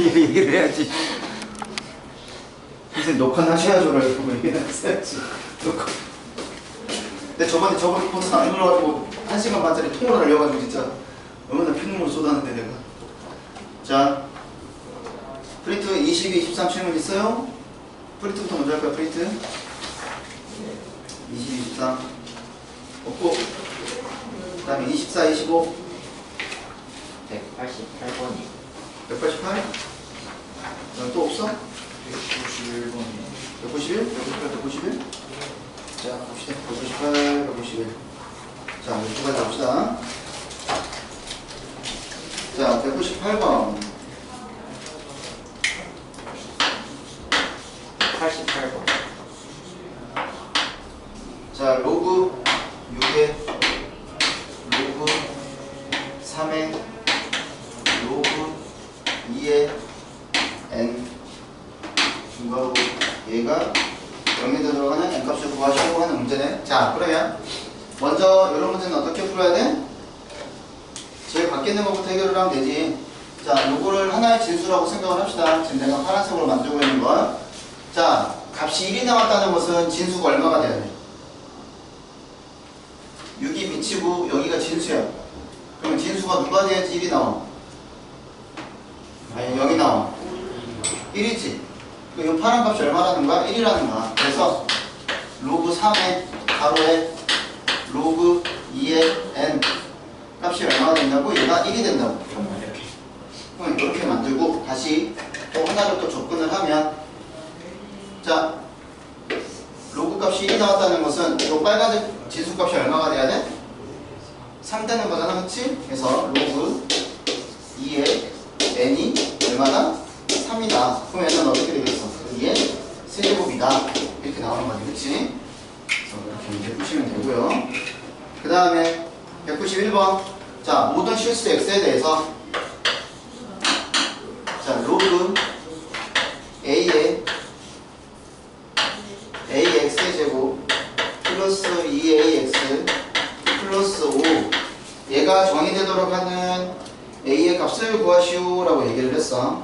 얘기를 해야지. 선생님 녹화는 하셔야죠. 얘기는 했어야지. 녹화. 근데 저번에 버튼 안 눌러가지고 1시간 반짜리 통화를 하려가지고 진짜 얼마나 피눈물 쏟았는데 내가. 자, 프린트 22, 23 질문 있어요? 프린트부터 먼저 할까요? 프린트 22, 23 없고, 그 다음에 24, 25 188번이 188? 또 없어? 191번이 191? 198, 191? 자, 봅시다. 198, 191. 자, 두 가지 봅시다. 자, 198번. 88번 자, 로그 6에 로그 3에 로그 2에 n 중괄호 얘가 0에 들어가는 n값을 구하시고 하는 문제네. 자, 그러면 먼저 이런 문제는 어떻게 풀어야 돼? 제일 밖에 있는 것부터 해결을 하면 되지. 자, 요거를 하나의 진수라고 생각을 합시다. 지금 내가 파란색으로 만들고 있는 거. 자, 값이 1이 나왔다는 것은 진수가 얼마가 돼야 돼? 6이 미치고 여기가 진수야. 그러면 진수가 누가 돼야지 1이 나와? 아니, 0이 나와. 1이지. 이 파란 값이 얼마라는 거야? 1이라는 거야. 그래서 로그 3에 가로에 로그 2에 n 값이 얼마가 된다고? 얘가 1이 된다고. 그럼 이렇게 만들고 다시 또 하나를 또 접근을 하면, 자, 로그 값이 1이 나왔다는 것은 이 빨간색 진수 값이 얼마가 돼야 돼? 3 되는 거잖아, 그치? 그래서 로그 2에 n이 얼마다? 3이다. 그럼 얘는 어떻게 되겠어? 2의 세제곱이다. 이렇게 나오는 거지, 그치? 그래서 이렇게 이제 푸시면 되고요. 그 다음에 191번. 자, 모든 실수 x에 대해서, 자, 로그 a의 ax제곱 플러스 2ax 플러스 5, 얘가 정의되도록 하는 a의 값을 구하시오 라고 얘기를 했어.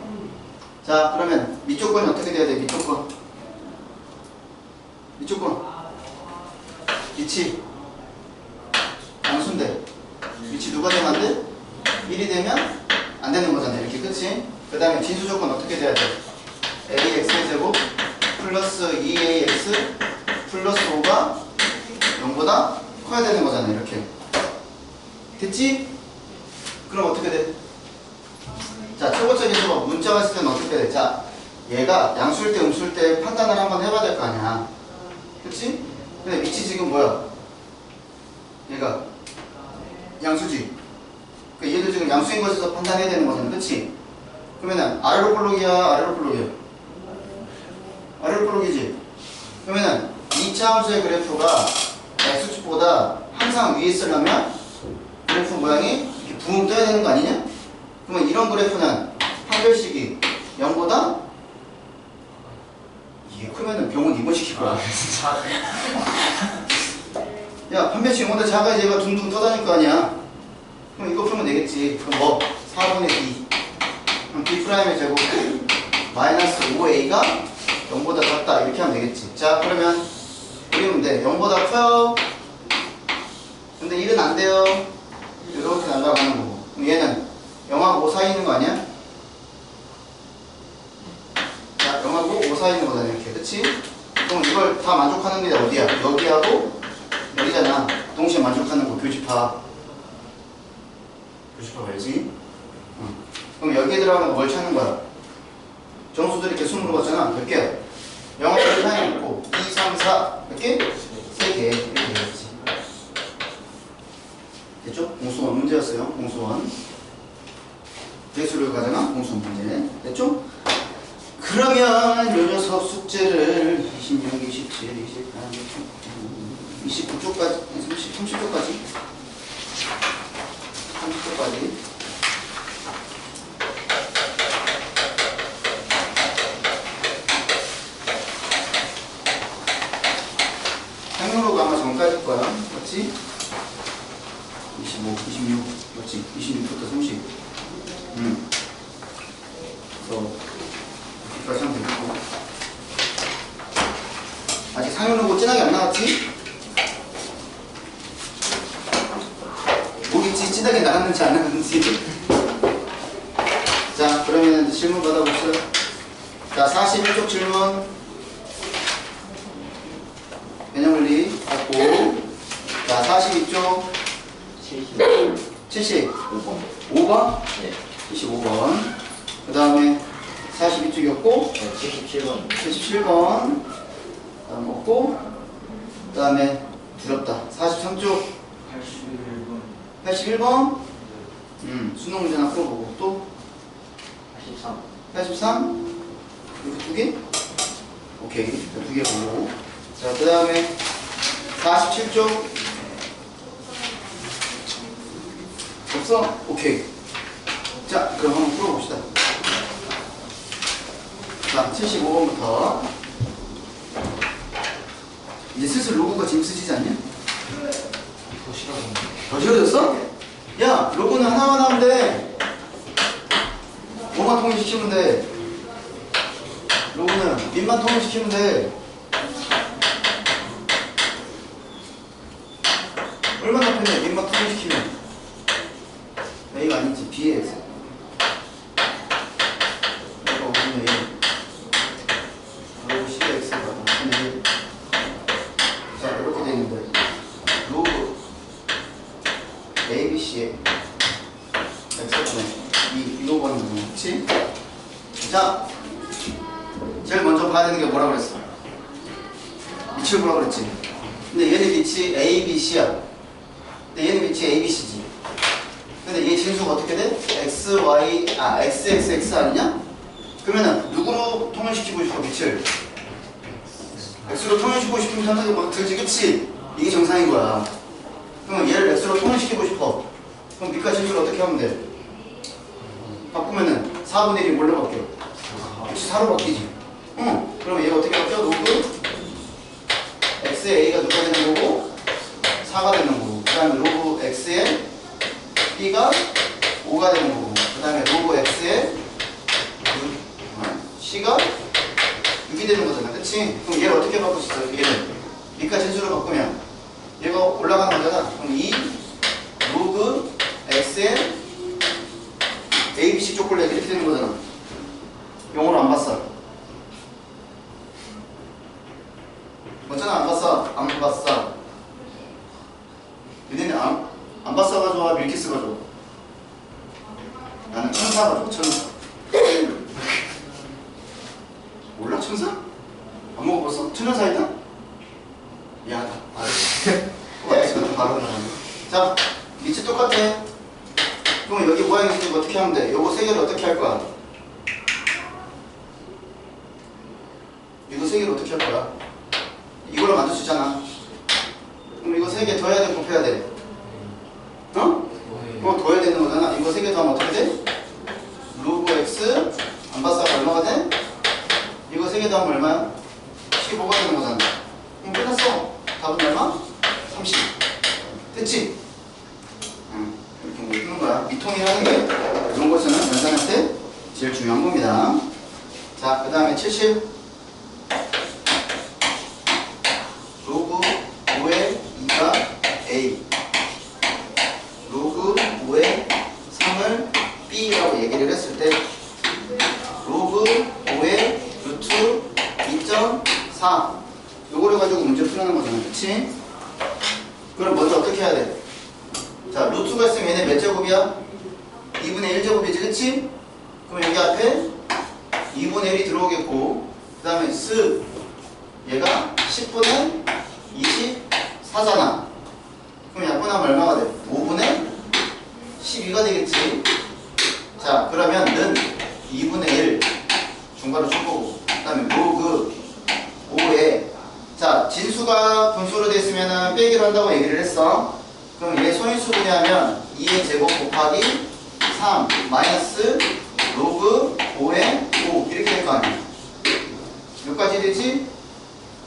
자, 그러면 밑조건이 어떻게 돼야 돼? 밑조건 위치 양수인데 위치 누가 되면 안 돼? 1이 되면 안 되는 거잖아, 이렇게. 그치? 그 다음에 진수 조건 어떻게 돼야 돼? ax의 제곱 플러스 2ax 플러스 5가 0보다 커야 되는 거잖아, 이렇게. 됐지? 그럼 어떻게 돼? 자, 최고적인 수법 문자가 있을 때는 어떻게 돼? 자, 얘가 양수일 때 음수일 때 판단을 한번 해봐야 될 거 아니야. 그치? 근데 위치 지금 뭐야? 얘가 양수지. 그러니까 얘도 지금 양수인 것에서 판단해야 되는 거잖아, 그치? 그러면은 아래로 볼록이야, 아래로 볼록이야? 아래로 볼록이지? 그러면은 2차 함수의 그래프가 x축보다 항상 위에 있으려면 그래프 모양이 이렇게 붕 떠야 되는 거 아니냐? 그러면 이런 그래프는 판별식이 0보다 이게 크면은 병원 입원시킬 거야. 야, 판별식 0보다 작아야 얘가 둥둥 떠다닐 거 아니야. 그럼 이거 풀면 되겠지. 그럼 뭐 4분의 b, 그럼 b'의 제곱 마이너스 5a가 0보다 작다, 이렇게 하면 되겠지. 자, 그러면 그리면 돼. 0보다 커요. 근데 1은 안 돼요. 이렇게 날아가는 거고. 그럼 얘는 0하고 5 사이 있는 거 아니야? 자, 0하고 5 사이 있는 거잖아, 이렇게. 그치? 그럼 이걸 다 만족하는 게 어디야? 여기하고 여기잖아. 동시에 만족하는 거, 교집합. 교집합 알지? 그럼 여기에 들어가는 거 뭘 찾는 거야? 정수들이 이렇게 20 봤잖아. 몇 개야? 0하고 4이 있고 2, 3, 4 몇 개? 3개. 이렇게 되겠지. 됐죠? 공수원 문제였어요. 공수원. 대수를 가정한 공수원 문제. 됐죠? 그러면 요 녀석 숙제를 26, 27, 28, 29쪽까지, 30쪽까지 30쪽까지 행로가 아마 전까지일 거야. 맞지? 25, 26, 맞지? 26부터 30. 여기까지 하면 되겠고. 아직 상용 로고 진하게 안 나왔지? 모르겠지? 진하게 나갔는지 안 나갔는지. 자, 그러면 이제 질문 받아봅시다. 자, 41쪽 질문. 개념원리 받고. 자, 42쪽 70. 5번. 5번? 네. 75번. 그 다음에 42쪽이었고, 77번. 77번. 다음 먹고, 그 다음에 두렵다. 43쪽 81번. 81번. 수능 문제나 풀어보고, 또 83. 83. 이렇게 두 개? 오케이. 두 개 보고. 자, 그 다음에 47쪽. 없어? 오케이. 자, 그럼 한번 풀어봅시다. 자, 75번부터. 이제 슬슬 로고가 재밌으시지 않냐? 더 싫어하는데. 더 쉬워졌어? 야, 로고는 하나만 하면 돼. 뭐만 통일시키면 돼. 로고는 밑만 통일시키면 돼. 얼마나 편해, 밑만 통일시키면. A가 아니지, B의 X. 이거 오분의 1. 로그 C의 X가 오분의 1. 자, 이렇게 되어 있는데. 로그 ABC의 X분의 2로 보는 거지. 그치? 자, 제일 먼저 봐야 되는 게 뭐라고 그랬어? 밑을 보라고 그랬지? 근데 얘는 밑이 ABC야. 근데 얘는 밑이 ABC지. 근데 얘 진수가 어떻게 돼? XXX 아니냐? 그러면은 누구로 통일시키고 싶어, 밑을? X로 통일시키고 싶으면 선택이 막 들지, 그치? 이게 정상인 거야. 그러면 얘를 X로 통일시키고 싶어. 그럼 밑과 진수를 어떻게 하면 돼? 바꾸면은 4분의 1이 뭘로 바뀌어? 그치, 4로 바뀌지. 응. 그러면 얘가 어떻게 바뀌어? 로그 X의 A가 누가 되는 거고 4가 되는 거고, 그 다음에 로그 X의 B가 5가 되는 거고, 그 다음에 로그 X의 C가 6이 되는 거잖아. 그치? 그럼 얘를 어떻게 바꿀 수 있어? 얘를 밑과 진수로 바꾸면 얘가 올라가는 거잖아. 그럼 이 로그 X의 ABC 초콜릿 이렇게 되는 거잖아. 영어로 안 봤어? 맞잖아. 안 봤어? 안 봤어? 얘네는 안 봤어가 좋아? 밀키스가 좋아? 나는 천사가 좋아. 천사. 몰라? 천사? 안 먹어봤어? 천연사이다? 미안하다. 지금 바로 나가네. 자, 밑이 똑같아. 그럼 여기 모양이 있으니까 어떻게 하면 돼? 요거 세 개를 어떻게 할 거야? 이거 세 개를 어떻게 할 거야? 이걸로 만들 수 있잖아. 그럼 이거 세 개 더해야 돼? 곱해야 돼? 어? 그럼 더해야 되는 거잖아. 이거 세 개 더하면 어떻게 돼? 로그 X 안 봤어가 얼마가 돼? 이거 세 개 더하면 얼마야? 15가 되는 거잖아. 그럼 끝났어. 답은 얼마? 30. 됐지? 응. 이렇게 푸는 거야. 미통이라는 게 이런 것은 연산할 때 제일 중요한 겁니다. 자, 그 다음에 70. 로그 5의 2가 A. 로그 5의 3을 B라고 얘기를 했을 때 로그 5의 루트 2.4 요거를 가지고 문제 풀어내는 거잖아. 그치? 그럼 먼저 어떻게 해야 돼? 자, 루트가 있으면 얘네 몇 제곱이야? 2분의 1제곱이지, 그치? 그럼 여기 앞에 2분의 1이 들어오겠고, 그 다음에 스 얘가 10분의 24잖아. 그럼 약분하면 얼마가 돼? 5분의 12가 되겠지. 자, 그러면 는 2분의 1 중괄호 줄 거고, 그 다음에 로그 5에 자, 진수가 분수로 되어 있으면 빼기로 한다고 얘기를 했어. 그럼 얘 소인수분해 하면 2의 제곱 곱하기 3 마이너스 로그 5의 5 이렇게 될 거 아니야. 여기까지 되지?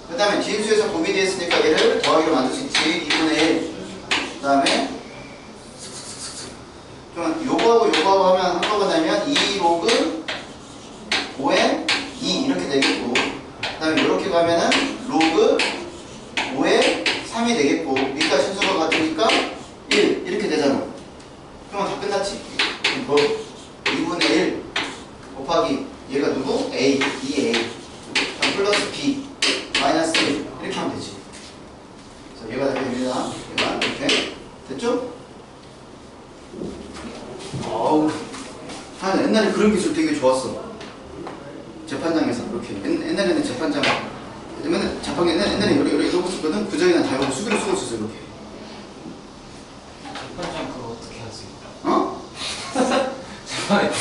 그 다음에 진수에서 곱이 되어 있으니까 얘를 더하기로 만들 수 있지. 2분의 1. 그 다음에 그럼 요거하고 요거하고 하면 한꺼번에 하면 2 로그 아, 옛날에 그런 기술 되게 좋았어. 재판장에서 이렇게 옛날에는 재판장 옛날에 재판 옛날에 이러고 있었거든. 그 전에는 다 이러고 수기로 쓰고 있었어 이렇게. 재판장 그거 어떻게 하지? 어? 재판에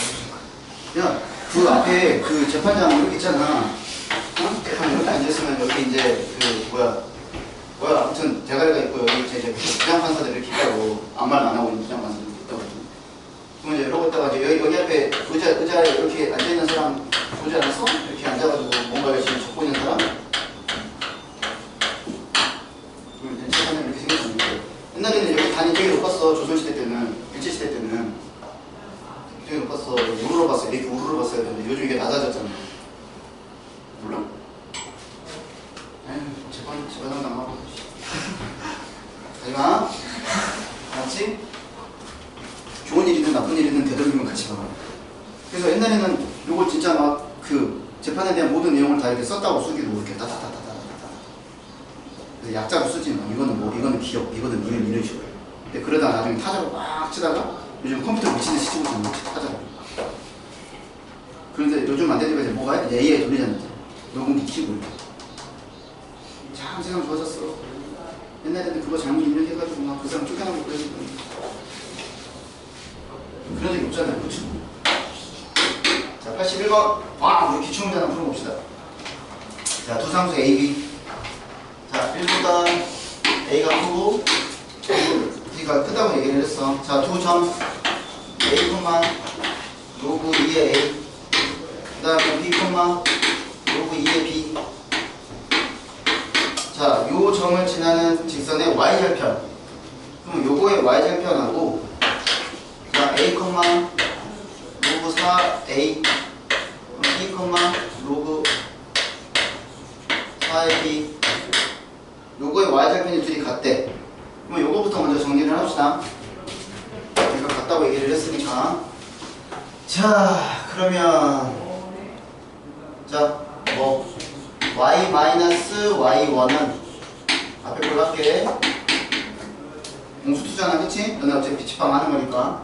야, 그 앞에 그 재판장 이렇게 있잖아. 어? 재판 이렇게 앉아있으면 여기 이제 그 뭐야 아무튼 대가리가 있고 여기 이제 부장판사들 이렇게 있다고 아무 말 안 하고 있는 부장판사들 이렇게 있다고. 그러면 이제 이러고 있다가 이제 여기 앞에 의자에 이렇게 앉아있는 사람 보지 않았어? 이렇게 앉아가지고 뭔가 열심히 적고 있는 사람? 그럼 이제 재판장이 이렇게 생겼었는데 옛날에는 여기 단이 되게 높았어. 조선시대 때는 일제시대 때는 되게 높았어. 우르르 봤어. 이렇게 우르르 봤어야 되는데 요즘 이게 낮아졌잖아. 몰라? 에휴, 재판 당하고. 하지마. 알았지? 좋은 일이든 나쁜 일이든 되돌리면 같이 봐. 그래서 옛날에는 요거 진짜 막 그 재판에 대한 모든 내용을 다 이렇게 썼다고 수기로 이렇게 따다다다다다다. 그래서 약자로 쓰지 마. 이거는 뭐, 이거는 기억, 이거는 이런 식으로. 근데 그러다가 나중에 타자로 막 치다가 요즘 컴퓨터 미치듯이 치고 있는 거지, 타자로. 그런데 요즘 안 되니까 이제 뭐가 해? AI 돌리잖아. 녹음기 키고. 참 세상 좋아졌어. 옛날에는 그거 잘못 입력해가지고 막 그 사람 쫓겨나고 그러니까. 그런 적이 없잖아요. 그렇죠? 자, 81번. 우리 기출문제 하나 풀어봅시다. 자, 두 상수 A, B. 자, 1보다 A가 크고 B가 크다고 얘기를 했어. 자, 두 점 A, 로그 2의 A. 그 다음에 B, 로그 2의 B. 자, 요 점을 지나는 직선의 y절편. 그럼 요거의 y절편하고 자, A, 로그 4A B, 로그 4의 B 요거의 y절편이 둘이 같대. 그럼 요거부터 먼저 정리를 합시다. 제가 같다고 얘기를 했으니까. 자, 그러면 자, 뭐 y-y1은 앞에 걸로 할게. 공수투잖아, 그치? 너네 어차피 비치방 하는 거니까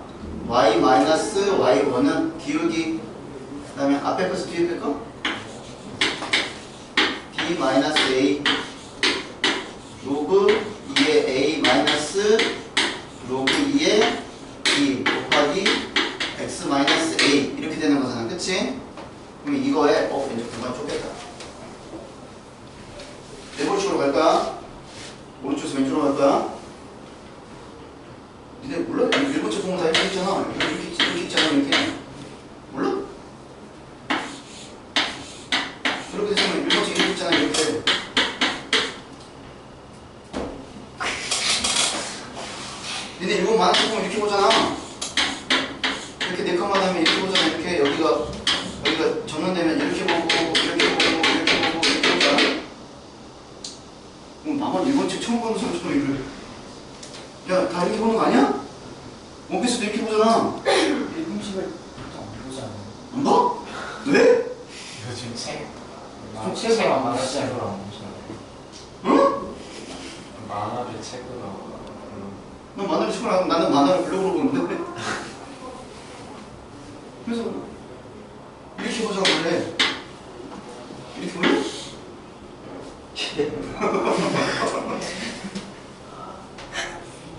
y-y1은 기울기 그 다음에 앞에 것을 뒤에 뺄 거? b-a 로그 2의 a 마이너스 로그 2의 b 곱하기 x-a 이렇게 되는 거잖아, 그치? 그럼 이거에 이제 공간 좁겠다. 네모식으로 갈까? 오른쪽에서 왼쪽으로 갈까? 니네 몰라? 일본체 보면 다 이렇게 있잖아. 이렇게 있잖아. 이렇게. 몰라? 그렇게 되면 일본체 이렇게 있잖아. 이렇게. 니네 일본 만화책 보면 이렇게 보잖아. 이렇게 네컷만 하면 이렇게 보잖아. 이렇게 여기가 전원되면 이렇게 보고 이렇게 보잖아. 나만 일본책 처음 보는 사람처럼 이래. 야, 다 이렇게 보는 거 아니야? 원피스도 이렇게 보잖아. 일본식을 안 보지 않아요? 안 봐? 왜? 요즘 책을 안 만화책으로 안 보잖아요. 응? 만화를 책으로 넌 만화를 치고 나면 나는 만화를 블로그로 보는데. 그래서 이렇게 보자고 원래. 이렇게 볼래?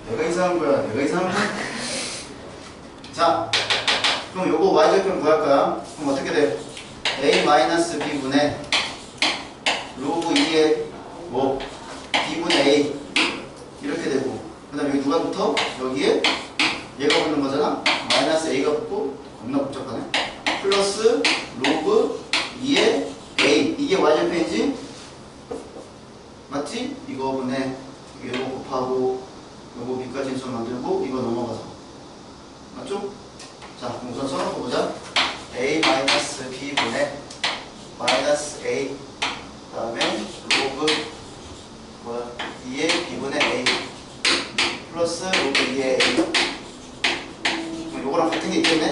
내가 이상한 거야. 내가 이상한 거야. 자, 그럼 요거 y절편 구할 거야. 그럼 어떻게 돼? a-b분의 로그 2의 뭐 b분의 a 이렇게 되고 그 다음에 여기 누가 붙어? 여기에 얘가 붙는 거잖아. 마이너스 a가 붙고 겁나 복잡하네. 플러스 로그 2의 a 이게 y절편이지? 맞지? 이거 분의 요거 곱하고 요거 b까지 인수 만들고 이거 넘어가서 맞죠? 자, 그럼 우선 써놓고 보자. a-b분의 마이너스 a 그 다음에 로그 2의 b분의 a 플러스 로그 2의 a 그럼 요거랑 같은 게 있겠네?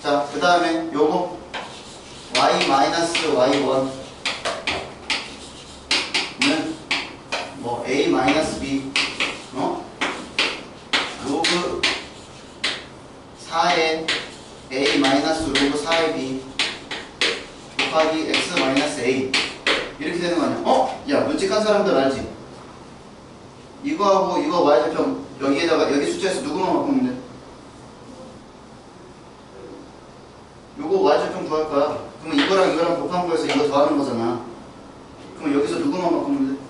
자, 그 다음에 요거 y-y1 는 뭐 a-b 로그 4의 a 마이너스 로그 4의 b 곱하기 x 마이너스 a 이렇게 되는 거 아니야? 야, 눈치깐 사람들 알지? 이거하고 이거 y절편 여기에다가 여기 숫자에서 누구만 바꾸면 돼? 요거 y절편 구할 거야. 그러면 이거랑 이거랑 곱한 거에서 이거 더하는 거잖아. 그럼 여기서 누구만 바꾸면 돼?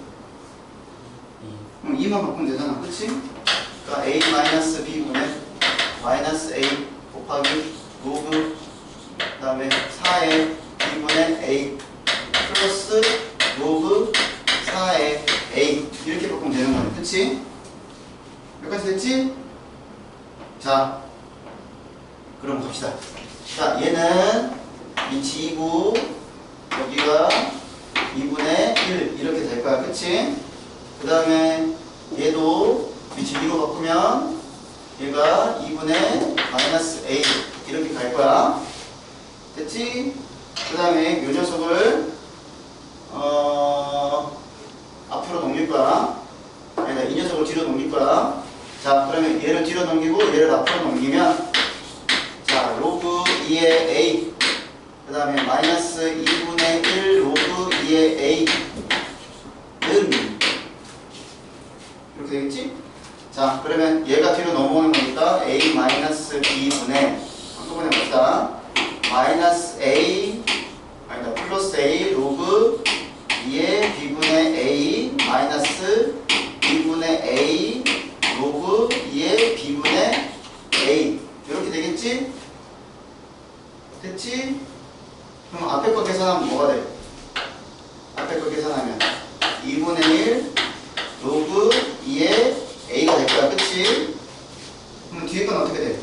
그럼 2만 바꾸면 되잖아. 그치? 그러니까 a 마이너스 b분의 마이너스 a 곱하기 로그 그 다음에 4의 b분의 a 플러스 로그 4의 a 이렇게 바꾸면 되는 거야. 그치? 여기까지 됐지? 자, 그럼 갑시다. 자, 얘는 위치 2구 여기가 2분의 1 이렇게 될 거야. 그치? 그 다음에 얘도 위치 2로 바꾸면 얘가 2분의 마이너스 a 이렇게 갈 거야. 됐지? 그 다음에 이 녀석을 앞으로 넘길 거야. 아니다, 이 녀석을 뒤로 넘길 거야. 자, 그러면 얘를 뒤로 넘기고 얘를 앞으로 넘기면 자, 로그 2의 a 그 다음에 마이너스 2분의 1 로그 2의 a는 이렇게 되겠지? 자, 그러면 얘가 뒤로 넘어오는 거니까 a 마이너스 b분의 한꺼번에 봅시다. 마이너스 a 아니다 플러스 a 로그 2의 b분의 a 마이너스 2분의 a 로그 2의 b분의 a 이렇게 되겠지? 됐지? 그럼 앞에 거 계산하면 뭐가 돼? 앞에 거 계산하면 2분의 1 로그 2의 a가 될 거야. 그치? 그럼 뒤에 건 어떻게 돼?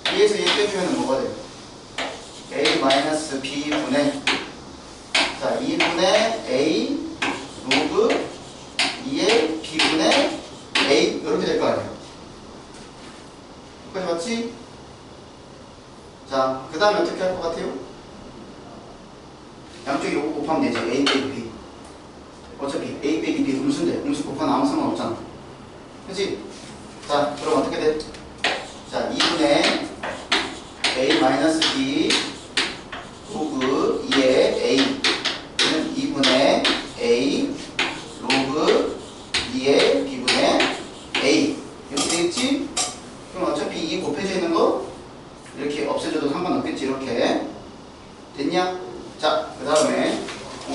B에서 얘 빼주면 뭐가 돼? a 마이너스 b분의 자 2분의 a 로그 2의 b분의 a 이렇게 될 거 아니에요. 여기까지 맞지? 자, 그 다음에 어떻게 할 것 같아요? 양쪽이 요거 곱하면 되지. a 빼기 b 어차피 a 빼기 b 음수인데 음수 곱하면 아무 상관없잖아. 그치? 자, 그럼 어떻게 돼? 자, 2분의 a 마이너스 b 로그 2의 a는 2분의 a 로그 2의 b분의 a 이렇게 되겠지? 그럼 어차피 이 곱해져 있는 거 이렇게 없애줘도 상관없겠지. 이렇게 됐냐? 자, 그 다음에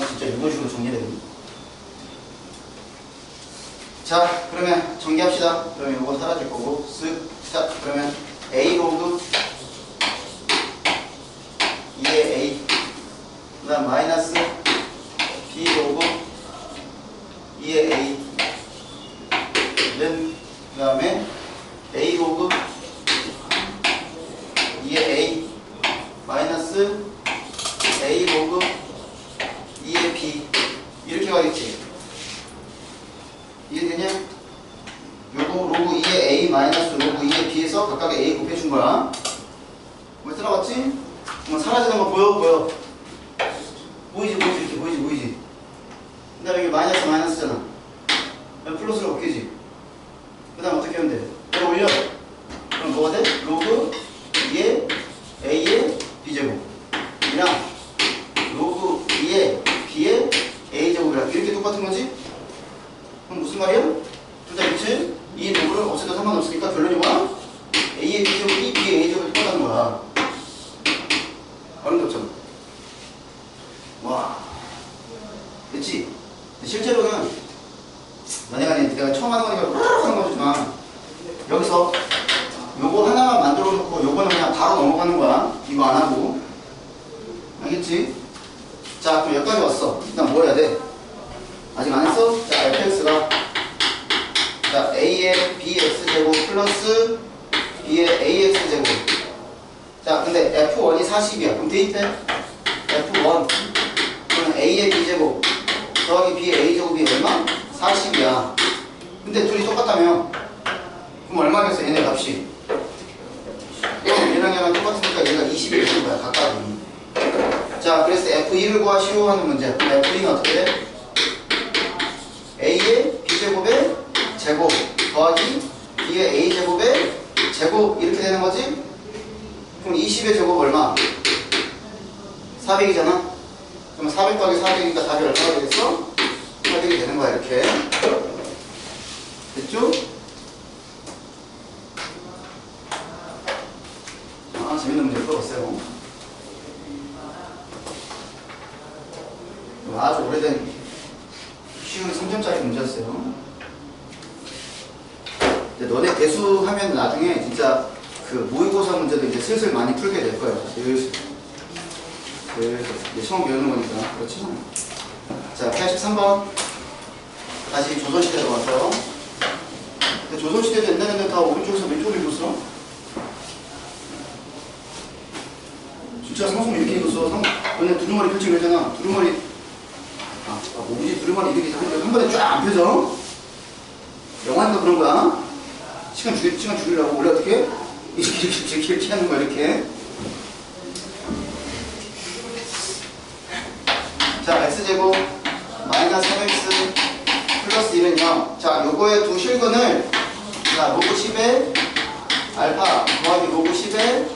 진짜 이런 식으로 정리해야 됩니다. 자, 그러면 정리합시다. 그러면 이거 사라질 거고 쓱. 자, 그러면 a 로그 2의 a 그 다음 마이너스 b 로그 2의 a 는 그 다음에 a 로그 2의 a 마이너스 a 로그 2의 b 이렇게 가겠지. 이해되냐? 요거 로그 2의 a 마이너스 로그 2의 b에서 각각의 a 곱해준 거야. 왜 들어갔지? 뭐 사라지는 거 보여? 보이지 이렇게 보이지. 그 다음에 이게 마이너스잖아. 플러스로 바뀌지. 그 다음 어떻게 하면 돼? 얘를 올려. 그럼 뭐가 돼? 로그 2의 a의 b제곱 이랑 로그 2의 b의 a제곱이랑 이렇게 똑같은 거지? 그럼 무슨 말이야? 둘 다 그치? 이 로그를 없애도 상관없으니까 결론이 뭐야? a의 b제곱이 b의 a제곱이 똑같다는 거야. 어림없잖아. 와, 됐지? 실제로는 내가 처음 하는 거니까 하는 거지만 여기서 요거 하나만 만들어 놓고 요거는 그냥 바로 넘어가는 거야. 이거 안 하고. 알겠지? 자, 그럼 여기까지 왔어. 일단 뭐 해야 돼? 아직 안 했어? 자, fx가 자 a의 bx제곱 플러스 b의 ax제곱. 자, 근데 f1이 40이야. 그럼 대입해. f1 그럼 a의 b제곱 더하기 b의 a제곱이 얼마? 40이야. 근데 둘이 똑같다며. 그럼 얼마겠어? 얘네 값이. 얘랑 얘랑 똑같으니까 얘가 20이 되는 거야. 각각이. 자, 그래서 f2를 구하시오 하는 문제. 그럼 f2는 어떻게 돼? a의 b제곱의 제곱 더하기 b의 a제곱의 제곱 이렇게 되는 거지? 그럼 20의 제곱 얼마? 400이잖아? 그럼 400 더하기 400이니까 답이 얼마가 되겠어? 400이 되는 거야, 이렇게. 됐죠? 아, 재밌는 문제 풀어봤어요. 아주 오래된 쉬운 3점짜리 문제였어요. 이제 너네 대수하면 나중에 진짜 그 모의고사 문제도 이제 슬슬 많이 풀게 될 거예요. 슬슬. 이제 처음 배우는 거니까. 그렇죠? 자, 83번. 다시 조선시대로 와서. 근데 조선시대도 옛날에는 다 오른쪽에서 왼쪽으로 읽었어. 진짜 상송 이렇게 읽었어. 너네 두루마리 펼치고 그러잖아. 두루마리. 뭐지? 두루마리 이렇게 한 번에 쫙 안 펴져? 영화니까 그런 거야. 시간 죽이려고. 원래 어떻게? 이렇게 하는 거야, 이렇게. 자, x제곱 마이너스 3x 플러스 1은요. 자, 요거의 두 실근을 자, 로그 10의 알파 더하기 로그 10의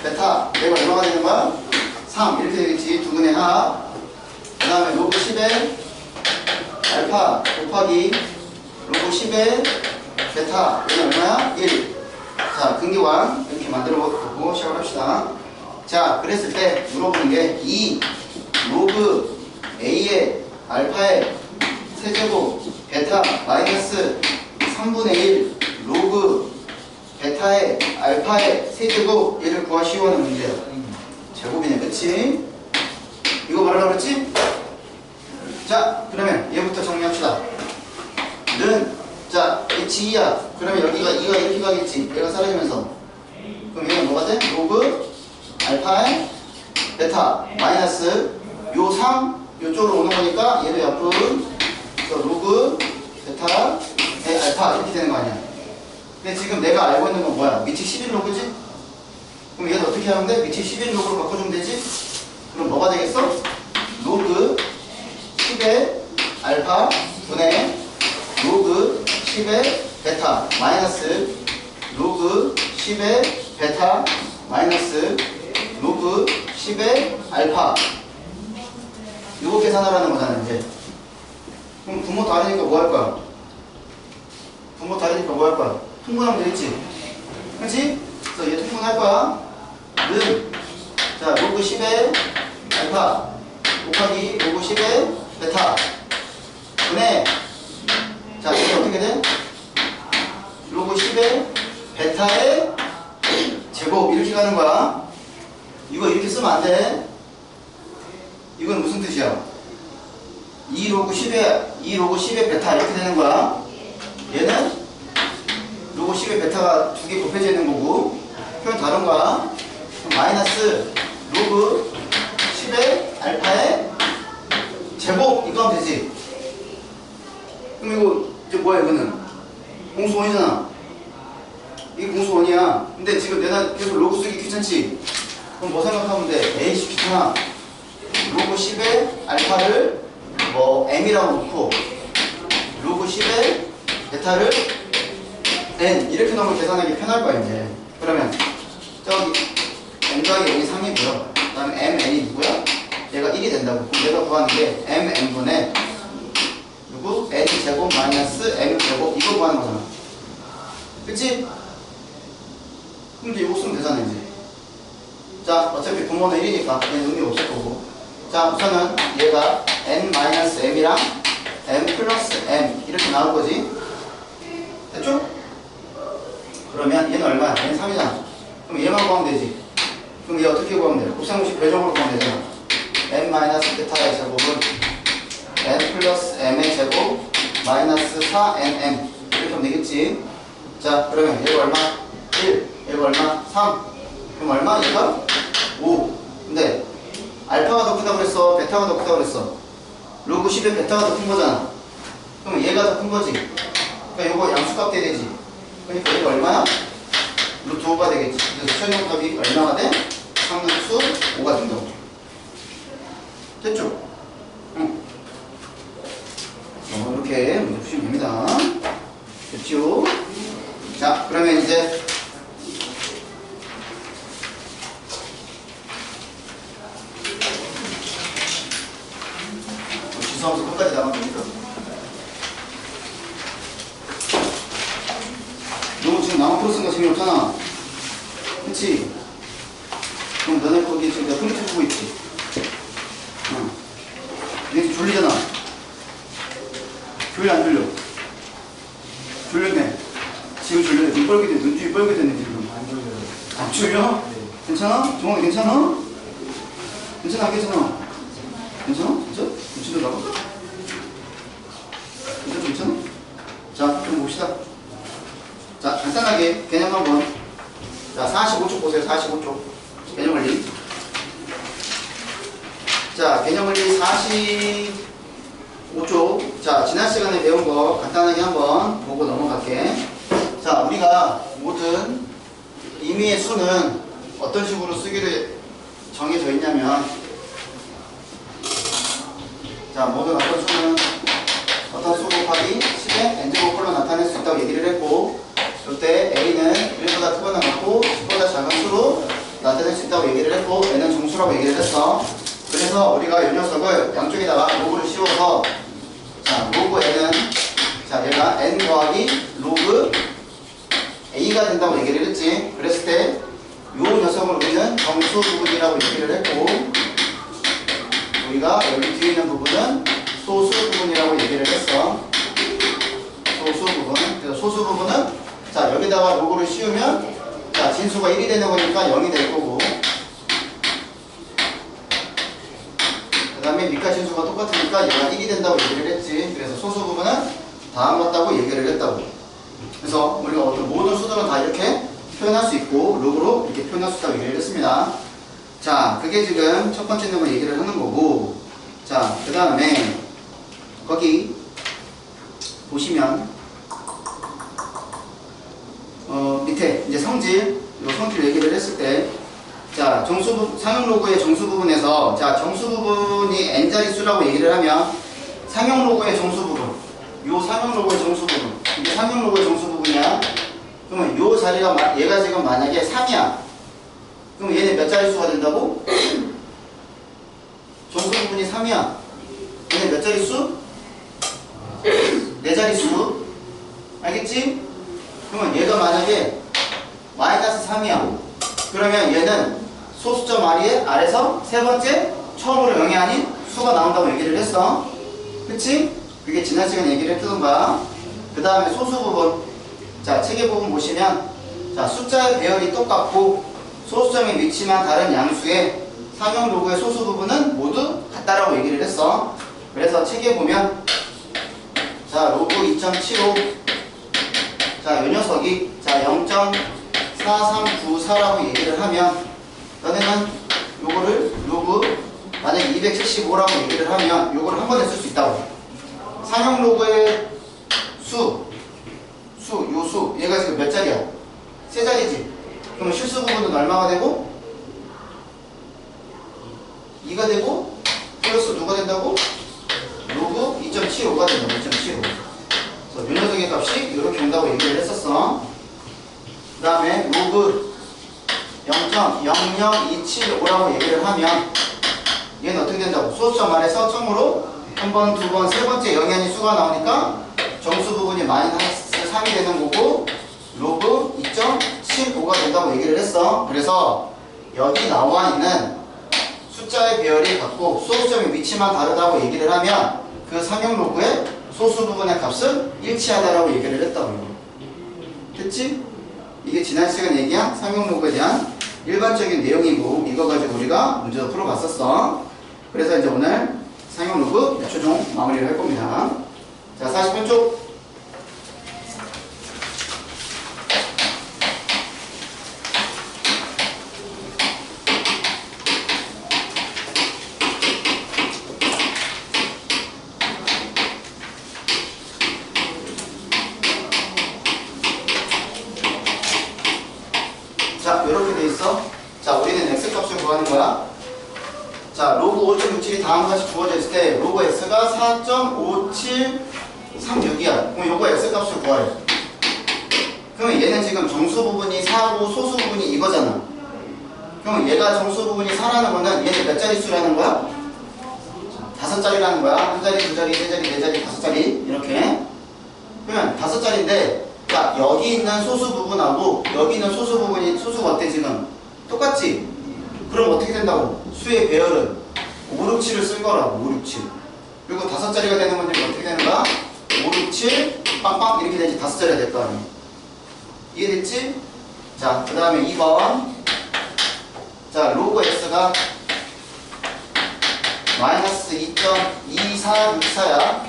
베타 얘가 얼마가 되는 거야? 3 이렇게 되겠지. 두근의 합. 그 다음에 로그 10의 알파 곱하기 로그 10의 베타 얘는 얼마야? 1. 자, 근기완 이렇게 만들어 보고 시작을 합시다. 자, 그랬을 때 물어보는 게 2 로그 A의 알파의 세제곱 베타 마이너스 3분의 1 로그 베타의 알파의 세제곱 얘를 구하시오 하는 문제야. 제곱이네, 그치? 이거 말하려고 그랬지? 자, 그러면 얘부터 정리합시다. 는, 자, H2야. 그러면 여기가 2가 이렇게 가겠지. 얘가 사라지면서. 그럼 얘는 뭐가 돼? 로그 알파의 베타 마이너스 요 3 요쪽으로 오는 거니까 얘도 옆은 로그 베타의 알파 이렇게 되는 거 아니야. 근데 지금 내가 알고 있는 건 뭐야? 밑이 11로그지? 그럼 얘도 어떻게 하면 돼? 밑이 11로그로 바꿔주면 되지? 그럼 뭐가 되겠어? 로그 10의 알파 분의 로그 10의 베타 마이너스 로그 10의 베타 마이너스 로그 10의 알파. 이거 계산하라는 거잖아, 이제. 그럼 분모 다르니까 뭐 할 거야? 분모 다르니까 뭐 할 거야? 통분하면 되겠지? 그렇지? 그래서 얘 통분할 거야. 는, 자, 로그 10의 알파 곱하기 로그 10의 베타 분의, 자, 이게 어떻게 돼? 로그 10의 베타의 제곱 이렇게 가는 거야. 이거 이렇게 쓰면 안 돼. 이건 무슨 뜻이야? 2 로그 10의 베타 이렇게 되는 거야. 얘는 로그 10의 베타가 두 개 곱해져 있는 거고 표현 다른 거야. 마이너스 로그 10의 알파의 제곱 이거 하면 되지. 그럼 이거 이제 뭐야? 이거는 공수원이잖아. 이게 공수원이야. 근데 지금 내가 계속 로그 쓰기 귀찮지? 그럼 뭐 생각하면 돼? 에이씨 귀찮아. 로그 10의 알파를 뭐 m이라고 놓고 로그 10의 베타를 n 이렇게 넣으면 계산하기 편할 거야 이제. 그러면 저기 m 더하기 n이 3이고요. 그 다음에 mn이 누구야? 얘가 1이 된다고. 그럼 내가 구하는 게 mn분의 누구? n 제곱 마이너스 m 제곱 이거 구하는 거잖아. 그치? 그럼 이제 이거 쓰면 되잖아 이제. 자, 어차피 분모는 1이니까 얘는 의미 없을 거고. 자, 우선은 얘가 n-m이랑 m 플러스 m 이렇게 나올 거지. 됐죠? 그러면 얘는 얼마야? 얘는 3이잖아. 그럼 얘만 구하면 되지. 그럼 얘 어떻게 구하면 돼? 곱셈공식 배정으로 구하면 되잖아. n 마이너스 베타의 제곱은 n 플러스 m의 제곱 마이너스 4nm 이렇게 하면 되겠지. 자, 그러면 얘가 얼마? 1. 얘가 얼마? 3. 그럼 얼마? 얘가 5. 근데 알파가 더 크다고 그랬어? 베타가 더 크다고 그랬어? 로그 10의 베타가 더 큰 거잖아. 그럼 얘가 더 큰 거지. 그러니까 이거 양수값 돼야 되지. 그러니까 얘가 얼마야? 루트 5가 되겠지. 그래서 최종값이 얼마가 돼? 3루트 5가 된다고. 됐죠? 응. 이렇게 문제 푸시면 됩니다. 됐죠? 자, 그러면 이제 지수함수 끝까지 나간 거니까. 너 지금 나만 풀어 쓴 거 재미없잖아. 그치? 그럼 너네 거기 지금 내가 프린트 주고 있지? 응. 얘 지금 졸리잖아. 졸려 안 졸려? 졸렸네. 지금 졸려. 눈 뻘게 돼. 눈주위 뻘게 됐네 지금. 안 졸려요. 안 졸려? 네. 괜찮아? 정말 괜찮아? 괜찮아 안 괜찮아? 괜찮아? 진짜? 미친도 나가? 진짜 괜찮아? 자, 그럼 봅시다. 자, 간단하게 개념 한번. 자, 45쪽 보세요. 45쪽. 개념 원리. 자, 개념 원리 45쪽. 자, 지난 시간에 배운 거 간단하게 한번 보고 넘어갈게. 자, 우리가 모든 임의의 수는 어떤 식으로 쓰기로 정해져 있냐면, 자, 모든 어떤 수는 어떤 수 곱하기 10의 n제곱으로 나타낼 수 있다고 얘기를 했고, 이때 a는 1보다 크거나 같고 10보다 작은 수로 나타낼 수 있다고 얘기를 했고, n은 정수라고 얘기를 했어. 그래서 우리가 이 녀석을 양쪽에다가 로그를 씌워서, 자, 로그 n은, 자, 얘가 n 더하기 로그 a가 된다고 얘기를 했지. 그랬을 때 이 녀석을 우리는 정수 부분이라고 얘기를 했고, 우리가 여기 뒤에 있는 부분은 소수 부분이라고 얘기를 했어. 소수 부분. 그래서 소수 부분은, 자, 여기다가 로그를 씌우면, 자, 진수가 1이 되는 거니까 0이 될 거고, 그 다음에 밑과 진수가 똑같으니까 얘가 1이 된다고 얘기를 했지. 그래서 소수 부분은 다 맞다고 얘기를 했다고. 그래서 우리가 어떤 모든 수들은 다 이렇게 표현할 수 있고, 로그로 이렇게 표현할 수 있다고 얘기를 했습니다. 자, 그게 지금 첫 번째 놈을 얘기를 하는 거고, 자, 그 다음에 거기 보시면 밑에 이제 성질, 요 성질 얘기를 했을 때, 자, 상용 로그의 정수 부분에서, 자, 정수 부분이 n자릿수라고 얘기를 하면 상용 로그의 정수 부분, 요 상용 로그의 정수 부분, 이게 상용 로그의 정수 부분이야. 그러면 요 자리가, 얘가 지금 만약에 3이야. 그럼 얘는 몇 자릿수가 된다고? 정수 부분이 3이야. 얘는 몇 자릿수? 4자릿수. 알겠지? 그러면 얘가 만약에 마이너스 3이야. 그러면 얘는 소수점 아래서 세 번째 처음으로 0이 아닌 수가 나온다고 얘기를 했어. 그치? 그게 지난 시간에 얘기를 했던 거야. 그 다음에 소수 부분. 자, 책의 부분 보시면, 자, 숫자의 배열이 똑같고 소수점의 위치만 다른 양수의 상용 로그의 소수 부분은 모두 같다라고 얘기를 했어. 그래서 책에 보면, 자, 로그 2.75, 자, 요 녀석이, 자, 0.4394라고 얘기를 하면, 너네는 요거를 로그 만약에 275라고 얘기를 하면 요거를 한 번에 쓸 수 있다고. 상용 로그의 요 수, 얘가 지금 몇 자리야? 3자리지. 그러면 실수 부분은 얼마가 되고? 2가 되고, 플러스 누가 된다고? 로그 2.75가 된다고. 2.75. 그래서 요 녀석의 값이 이렇게 온다고 얘기를 했었어. 그 다음에 로그 0.00275라고 얘기를 하면 얘는 어떻게 된다고? 소수점 아래서 처음으로 한 번, 두 번, 세 번째 0이 아닌 수가 나오니까 정수 부분이 마이너스 3이 되는 거고, 로그 2.75가 된다고 얘기를 했어. 그래서 여기 나와 있는 숫자의 배열이 같고 소수점의 위치만 다르다고 얘기를 하면 그 상용 로그의 소수 부분의 값은 일치하다라고 얘기를 했다고. 됐지? 이게 지난 시간에 얘기한 상용 로그에 대한 일반적인 내용이고, 이거 가지고 우리가 문제도 풀어봤었어. 그래서 이제 오늘 상용 로그 최종 마무리를 할 겁니다. 자, 40번 자, 이렇게 돼 있어. 자, 우리는 x값을 구하는 거야. 자, 로그 5.67이 다음과 같이 주어져 있을 때 로그 x가 4.5736이야. 그럼 요거 x값을 구하래. 그러면 얘는 지금 정수 부분이 4고 소수 부분이 이거잖아. 그러면 얘가 정수 부분이 4라는 거는 얘는 몇 자릿수라는 거야? 5자리라는 거야. 한 자리, 두 자리, 세 자리, 네 자리, 5자리 이렇게. 그러면 5자리인데, 자 여기 있는 소수 부분하고 여기 있는 소수 부분이 소수가 어때 지금? 똑같지? 그럼 어떻게 된다고? 수의 배열은 5, 6, 7을 쓸 거라고. 5, 6, 7. 그리고 5자리가 되는 건데 어떻게 되는가? 5, 6, 7 빵빵 이렇게 되지. 5자리가 될 거 아니야. 이해됐지? 자, 그 다음에 2번. 자, 로그 x가 마이너스 2.2464야.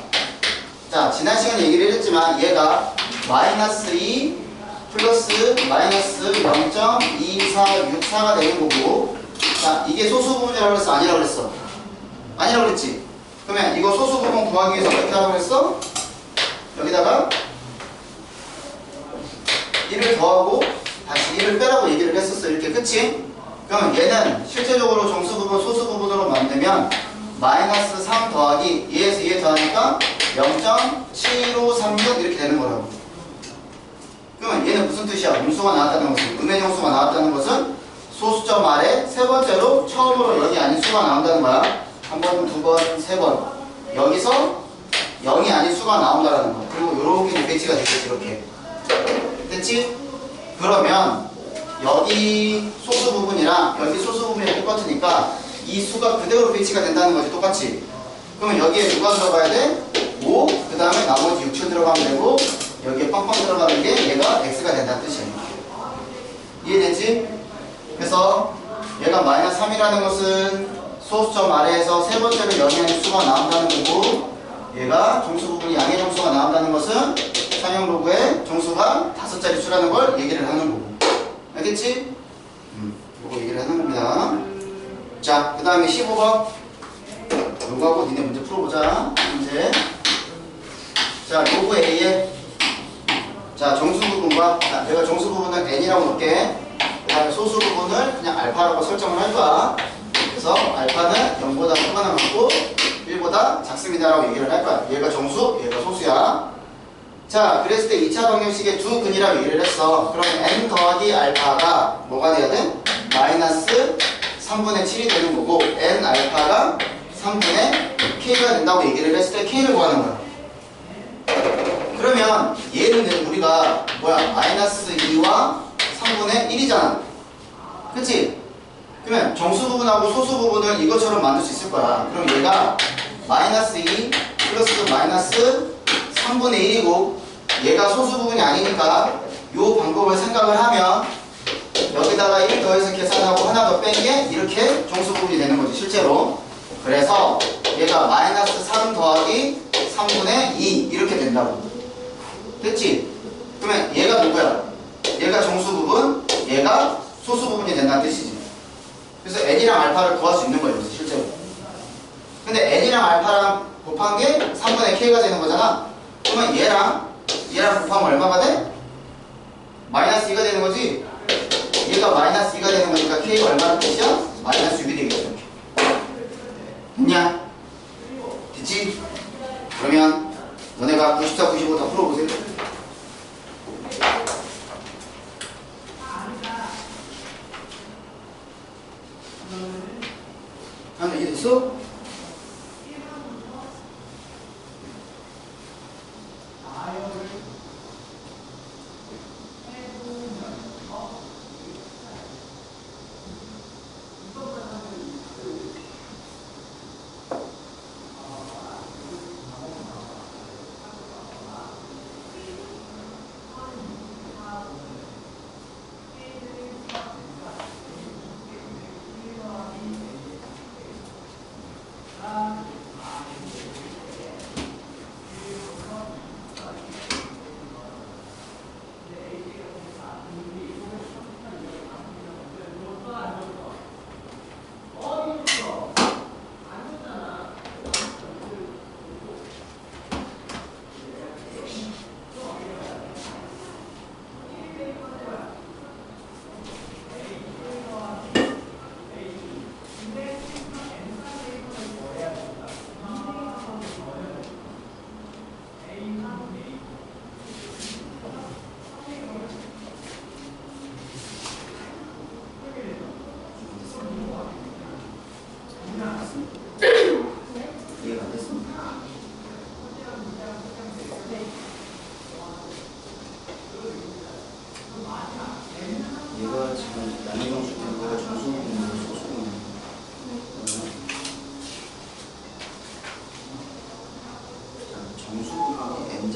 자, 지난 시간에 얘기를 했지만 얘가 마이너스 2 플러스 마이너스 0.2464가 되는 거고, 자, 이게 소수 부분이라고 그랬어? 아니라고 그랬어? 아니라고 그랬지? 그러면 이거 소수 부분 구하기 위해서 어떻게 하라고 그랬어? 여기다가 1을 더하고 다시 1을 빼라고 얘기를 했었어. 이렇게. 그치? 그럼 얘는 실제적으로 정수 부분, 소수 부분으로 만들면 마이너스 3 더하기 2에서 2에 더하니까 0.7536 이렇게 되는 거라고. 그러면 얘는 무슨 뜻이야? 음수가 나왔다는 것은, 음의 정수가 나왔다는 것은 소수점 아래 세 번째로 처음으로 여기 아닌 수가 나온다는 거야. 한 번, 두 번, 세 번. 여기서 0이 아닌 수가 나온다는 거야. 그리고 이렇게 배치가 되겠지. 이렇게. 됐지? 그러면 여기 소수 부분이랑 여기 소수 부분이 똑같으니까 이 수가 그대로 배치가 된다는 거지. 똑같이. 그러면 여기에 누가 들어가야 돼? 5, 그 다음에 나머지 6초 들어가면 되고, 여기에 빵빵 들어가는 게 얘가 x가 된다는 뜻이야. 이해되지? 그래서 얘가 마이너스 3이라는 것은 소수점 아래에서 세 번째로 0이 아닌 수가 나온다는 거고, 얘가 정수 부분이 양의 정수가 나온다는 것은 상형 로그의 정수가 5자리 수라는 걸 얘기를 하는 거고. 알겠지? 요거 얘기를 하는 겁니다. 자, 그 다음에 15번. 요거하고 니네 문제 풀어보자. 문제. 자, 로그 A에 자, 정수 부분과, 자, 내가 정수 부분을 n이라고 놓을게. 그 다음에 소수 부분을 그냥 알파라고 설정을 할 거야. 그래서 알파는 0보다 크거나 같고 1보다 작습니다라고 얘기를 할 거야. 얘가 정수, 얘가 소수야. 자, 그랬을 때 2차 방정식의 두 근이라고 얘기를 했어. 그러면 n 더하기 알파가 뭐가 돼야 돼? 마이너스 3분의 7이 되는 거고, n 알파가 3분의 k가 된다고 얘기를 했을 때 k를 구하는 거야. 그러면 얘는 우리가 뭐야? 마이너스 2와 3분의 1이잖아. 그치? 그러면 정수 부분하고 소수 부분을 이것처럼 만들 수 있을 거야. 그럼 얘가 마이너스 2 플러스 마이너스 3분의 1이고, 얘가 소수 부분이 아니니까 이 방법을 생각을 하면 여기다가 1 더해서 계산하고 하나 더 뺀 게 이렇게 정수 부분이 되는 거지, 실제로. 그래서 얘가 마이너스 3 더하기 3분의 2 이렇게 된다고. 됐지? 그러면 얘가 누구야? 얘가 정수 부분, 얘가 소수 부분이 된다는 뜻이지. 그래서 n이랑 알파를 구할 수 있는 거예요, 실제로. 근데 n이랑 알파랑 곱한 게 3분의 k가 되는 거잖아. 그러면 얘랑 곱하면 얼마가 돼? 마이너스 2가 되는 거지? 얘가 마이너스 2가 되는 거니까 k가 얼마나 뜻이야? 마이너스 6이 되겠죠. 이렇게. 됐냐? 됐지? 그러면 너네가 94, 95 다 풀어보세요. 하나 이해됐어?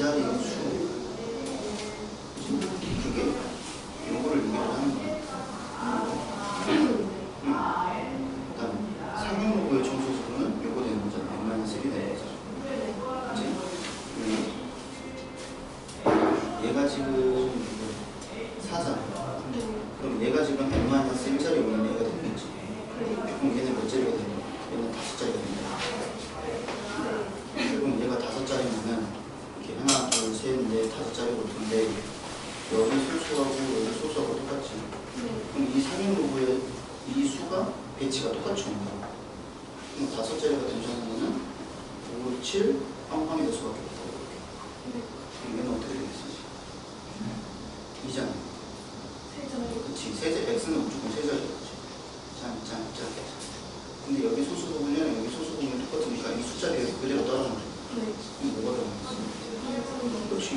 자리 수. 그게 요거를 얘기를 하는 거야. 그다음 상용로고의 정소수는 요거 되는 거잖아. n-1이 되는 거잖아. 그치? 얘가 지금 4잖아. 그럼 얘가 지금 n-1자리 오는 얘가 되겠지. 그럼 얘는 몇 자리가 되냐? 얘는 5자리가 된다. 그럼 얘가 5자리면은 이렇게 하나, 둘, 셋, 넷, 5자리가 붙는데 여기 소수하고 여기 소수하고 똑같지. 그럼 이 상용로고의 이 수가 배치가 똑같이 오는 거야. 그럼 5자리가 된다는 5, 7, 빵빵이 될 수밖에 없다고. 그럼 얘는 어떻게 되겠어? 2잖아. 그치. x는 무조건 3자리겠지. 짠. 근데 여기 소수 부분이랑 여기 소수 부분이 똑같으니까 이 숫자리가 그대로 따라오는 거야. 그럼 뭐가 들어가겠어? 그렇지.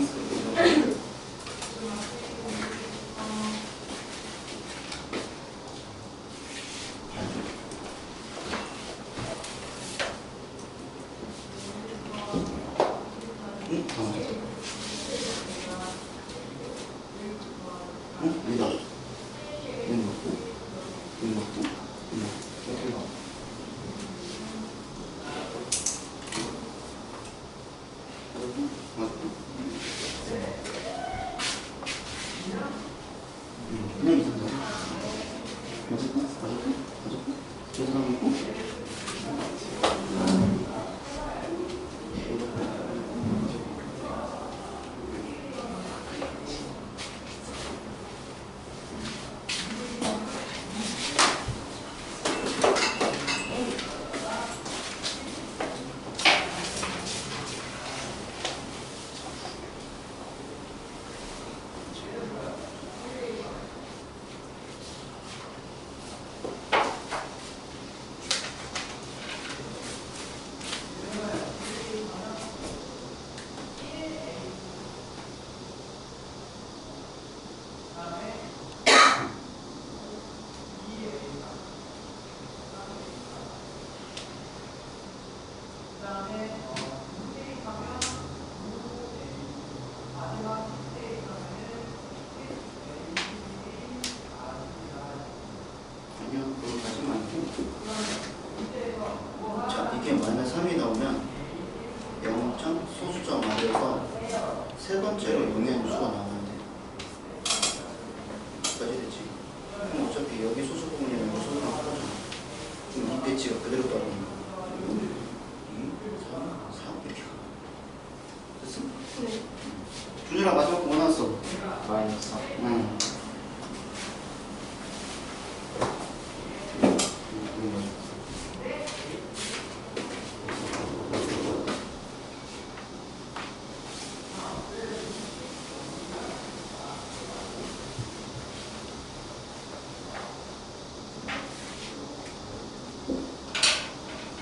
자, 이게 -3이 나오면 0점 소수점 아래에서 세 번째로 용의 수가 나오면 돼. 여기까지 됐지. 그럼 어차피 여기 소수 부분이랑 여기 소수랑 똑같잖아. 그럼 이 배치가 그대로 따라오는 거야. 2, 3, 4 이렇게 가. 됐어? 네. 준이랑 마지막 뭐 나왔어? 마이너스 3. 응.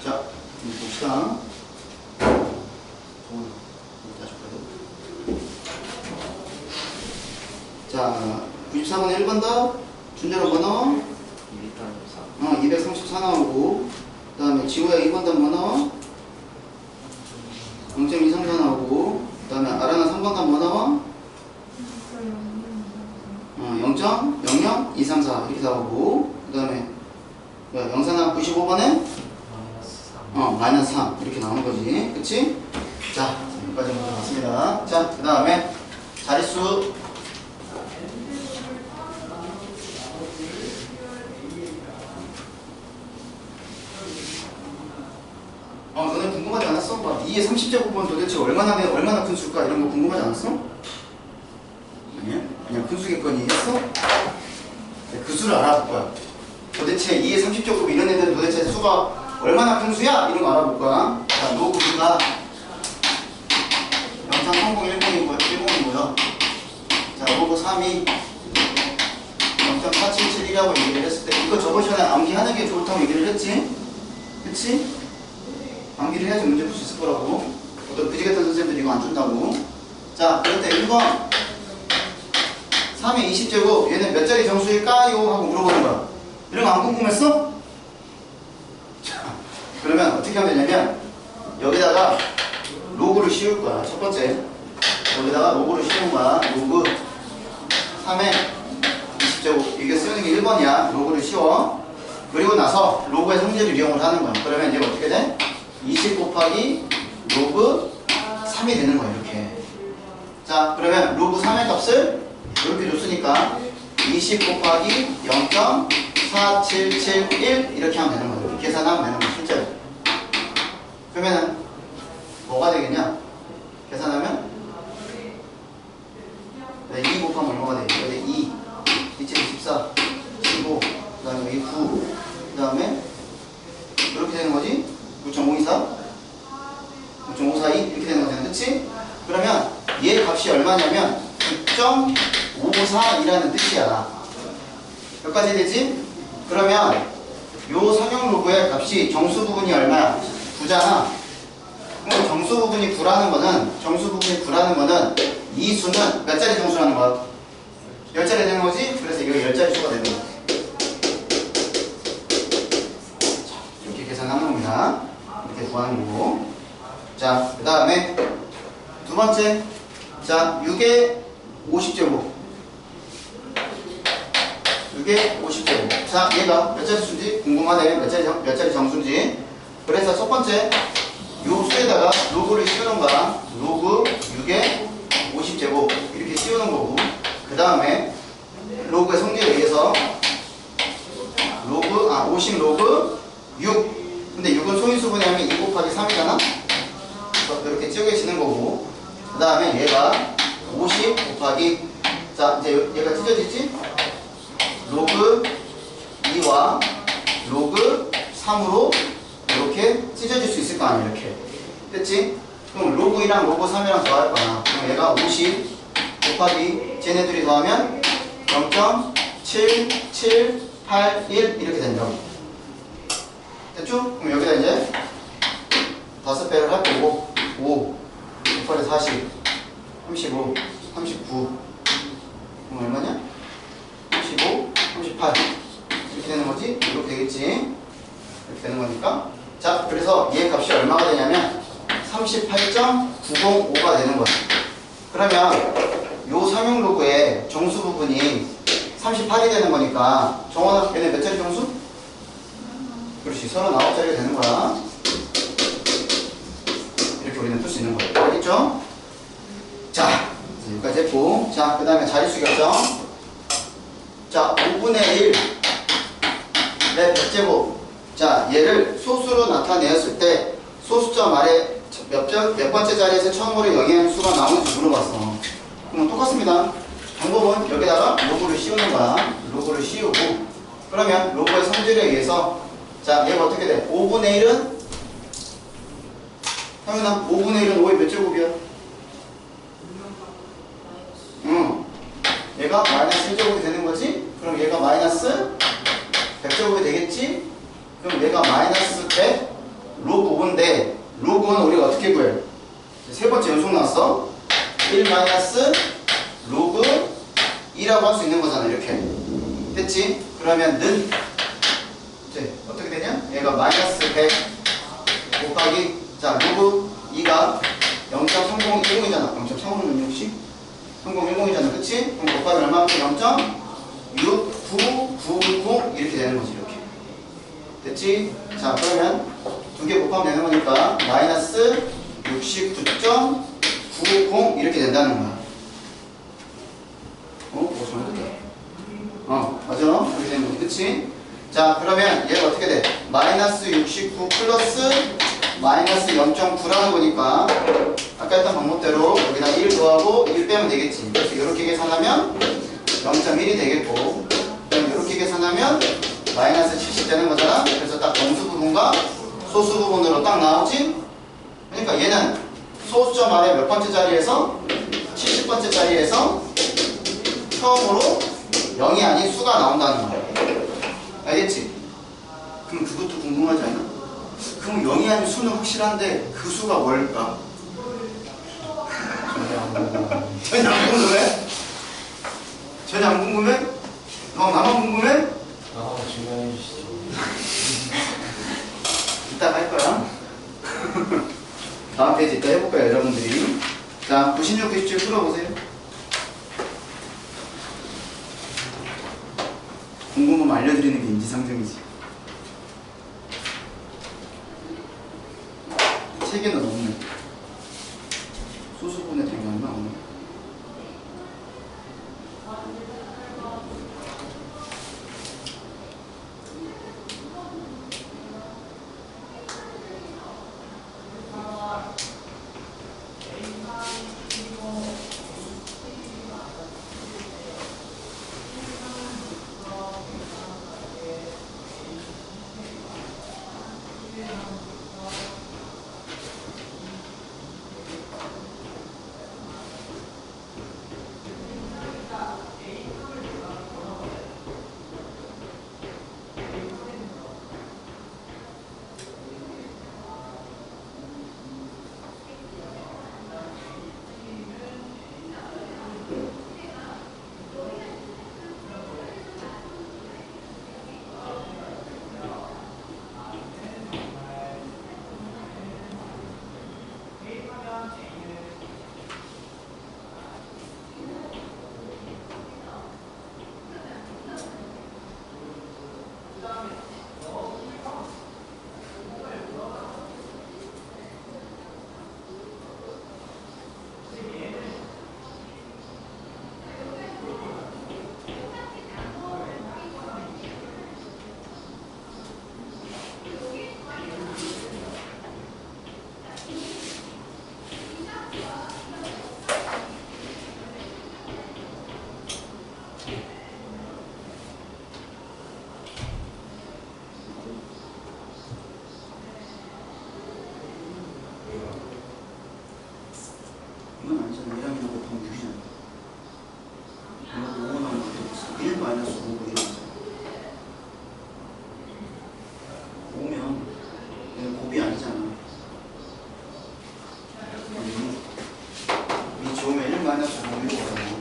자, 봅시다. 다시 볼까요? 자, 94번에 1번 더. 준대로 번호. 234 나오고. 그 다음에 지호야 2번 더 번호. 0.234 나오고. 그 다음에 아라나 3번 더 번호. 0.00234 이렇게 나오고. 그 다음에 영산아 95번에 마이너스 3 이렇게 나오는 거지. 그치? 자, 여기까지 먼저 봤습니다. 자, 그 다음에 자릿수. 너네 궁금하지 않았어? 막 2의 30제곱은 도대체 얼마나 큰 수일까? 이런 거 궁금하지 않았어? 아니야? 그냥 큰 수겠거니 했어? 그 수를 알아볼 거야. 도대체 2의 30제곱 이런 애들은 도대체 수가 얼마나 큰 수야? 이런 거 알아볼 거야. 자, 로그가 0.3010이고요. 자, 로그 3이 0.477이라고 얘기를 했을 때 이거 저번 시간에 암기하는 게 좋다고 얘기를 했지? 그치? 암기를 해야지 문제 풀 수 있을 거라고. 어떤 그지 같은 선생님들이 이거 안 준다고. 자, 그럴 때 1번 3의 20제곱 얘는 몇 자리 정수일까요? 하고 물어보는 거야. 이런 거 안 궁금했어? 자, 그러면 어떻게 하면 되냐면 여기다가 로그를 씌울 거야. 첫 번째 여기다가 로그를 씌운 거야. 로그 3의 20제곱. 이게 쓰는 게 1번이야. 로그를 씌워. 그리고 나서 로그의 성질을 이용을 하는 거야. 그러면 이제 어떻게 돼? 20 곱하기 로그 3이 되는 거야. 이렇게. 자, 그러면 로그 3의 값을 이렇게 줬으니까 20 곱하기 0.4771 이렇게 하면 되는 거야. 이렇게 계산하면 되는 거야. 실제로. 그러면은 뭐가 되겠냐? 계산하면 2 곱하면 얼마가 돼? 여기 2, 2.14, 15, 그 다음에 여기 9, 그 다음에 이렇게 되는 거지? 9.524, 9.542 이렇게 되는 거잖아. 그치? 그러면 얘 값이 얼마냐면 9.542라는 뜻이야. 여기까지 되지? 그러면 요 상형 로그의 값이 정수 부분이 얼마야? 9잖아. 그럼 정수 부분이 9라는 거는 이 수는 몇 자리 정수라는 거야? 10자리 되는 거지? 그래서 이거 10자리 수가 되는 거야. 이렇게 계산하는 겁니다. 이렇게 구하는 거고. 자, 그 다음에 두 번째. 자, 6의 50제곱. 6의 50제곱. 자, 얘가 몇 자리 수인지 궁금하네. 몇 자리 정수인지. 그래서 첫 번째, 요 수에다가 로그를 씌우는 거야. 로그 6의 50제곱. 이렇게 씌우는 거고. 그 다음에 로그의 성질에 의해서 50 로그 6. 근데 6은 소인수분해 하면 2 곱하기 3이잖아? 이렇게 찢어지는 거고. 그 다음에 얘가 50 곱하기, 자, 이제 얘가 찢어지지? 로그 2와 로그 3으로 이렇게 찢어질 수 있을 거 아니야, 이렇게. 됐지? 그럼 로그 2랑 로그 3이랑 더할 거야. 그럼 얘가 50 곱하기 쟤네들이 더하면 0.7781 이렇게 된다고. 됐죠? 그럼 여기다 이제 5배를 할 거고 5 곱하기 40 35 39 그럼 얼마냐? 35 38 이렇게 되는 거지? 이렇게 되겠지? 이렇게 되는 거니까. 자, 그래서 얘 값이 얼마가 되냐면 38.905가 되는 거야. 그러면 요 상용 로그의 정수 부분이 38이 되는 거니까 정원아, 얘네 몇 자리 정수? 그렇지, 39자리가 되는 거야. 이렇게 우리는 풀 수 있는 거예요. 알겠죠? 자, 여기까지 했고. 자, 그 다음에 자릿수 결정. 자, 5분의 1 의 100제곱. 자, 얘를 소수로 나타내었을 때 소수점 아래 몇 번째 자리에서 처음으로 영의하는 수가 나오는지 물어봤어. 그럼 똑같습니다. 방법은 여기다가 로그를 씌우는 거야. 로그를 씌우고. 그러면 로그의 성질에 의해서 자, 얘가 어떻게 돼? 5분의 1은 당연한 5분의 1은 5의 몇 제곱이야? 얘가 마이너스 1제곱이 되는 거지? 그럼 얘가 마이너스 100제곱이 되겠지? 그럼 얘가 마이너스 100 로그 5인데 로그는 우리가 어떻게 구해? 세 번째 연속 나왔어. 1 마이너스 로그 2라고 할 수 있는 거잖아. 이렇게. 됐지? 그러면 는 이제 어떻게 되냐? 얘가 마이너스 100 곱하기 자 로그 2가 0.3010이잖아. 0.3060? 3010이잖아. 그치? 그럼 곱하기 얼마만큼? 0.69990 이렇게 되는 거지. 이렇게. 됐지? 자, 그러면 두 개 곱하면 되는 거니까 마이너스 69.90 이렇게 된다는 거야. 잘못했다. 맞아. 그렇게 되는 거지. 그치? 자, 그러면 얘가 어떻게 돼? 마이너스 69 플러스 마이너스 0.9라는 거니까 아까 했던 방법대로 여기다 1 더하고 1 빼면 되겠지. 그래서 이렇게 계산하면 0.1이 되겠고, 그럼 이렇게 계산하면 마이너스 70 되는 거잖아. 그래서 딱 정수 부분과 소수 부분으로 딱 나오지. 그러니까 얘는 소수점 아래 몇 번째 자리에서 70번째 자리에서 처음으로 0이 아닌 수가 나온다는 거야. 알겠지? 그럼 그것도 궁금하지 않아? 그럼 0이 아닌 수는 확실한데 그 수가 뭘까? 전혀 안 궁금해? 전혀 안 궁금해? 너 나만 궁금해? 증명해 주시죠. 이따 할 거야. 다음 페이지 이따 해볼 거야, 여러분들이. 자, 96, 97 풀어보세요. 궁금하면 알려드리는 게 인지상정이지. 책에는 없네. 소수분해 된게 안 나오네. 이건 아니잖아. 1하면 곱하면 6이잖아. 이거 5가 나오면 어떻게 됐어? 1 마이너스 5고 이러잖아. 5면 이건 곱이 아니잖아. 이 지우면 1 마이너스 5 이거거든요.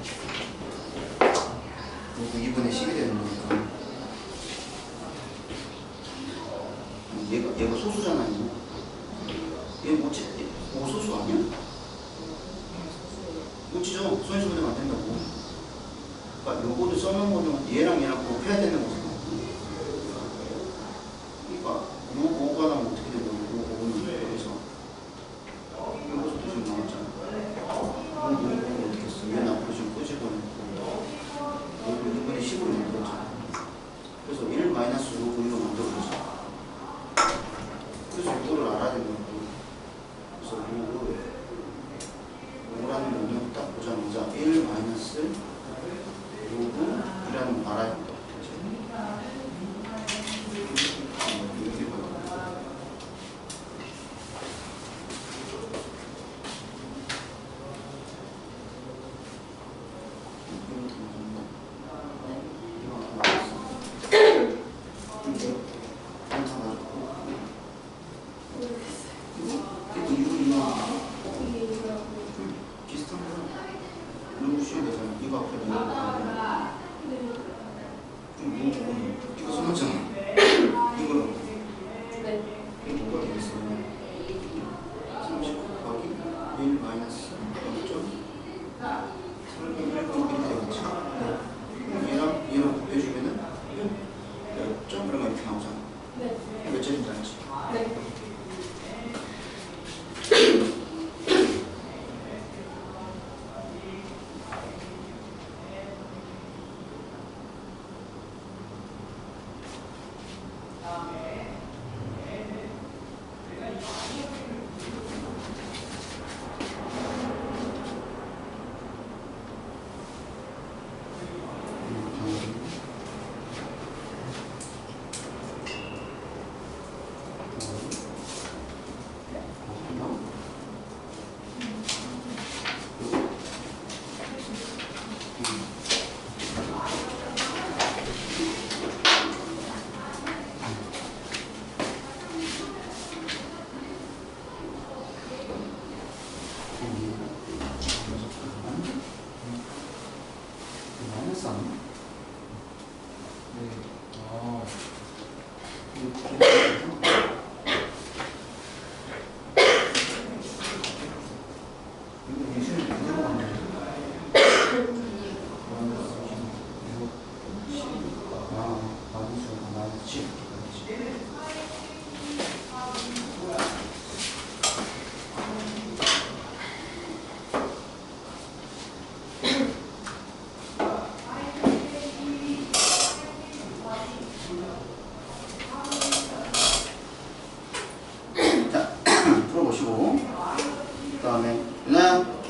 그리고 2분의 10이 되는 거니까. 얘가 소수잖아요. 얘 뭐지? 5소수 아니야? 못치죠. 소인수분해가 안 된다고. 그러니까 요거를 써놓은 거는 얘랑 얘랑 곱해야 되는 거잖아. 그러니까 요 5가 나면 어떻게 되냐고. 요 5는 여기서 요거서도 지금 나왔잖아. 요거 어떻게 했어? 얘는 앞으로 지금 끄집어냈고 요거 2분의 10으로 만들었잖아. 그래서 1 마이너스 5분으로 만들어보자. 그래서 이거를 알아야 되는 거고. 그래서 요거를 5라는 거는 딱 보자마자 1 마이너스 5이라는 거 알아야 된다. 이렇게 봐요.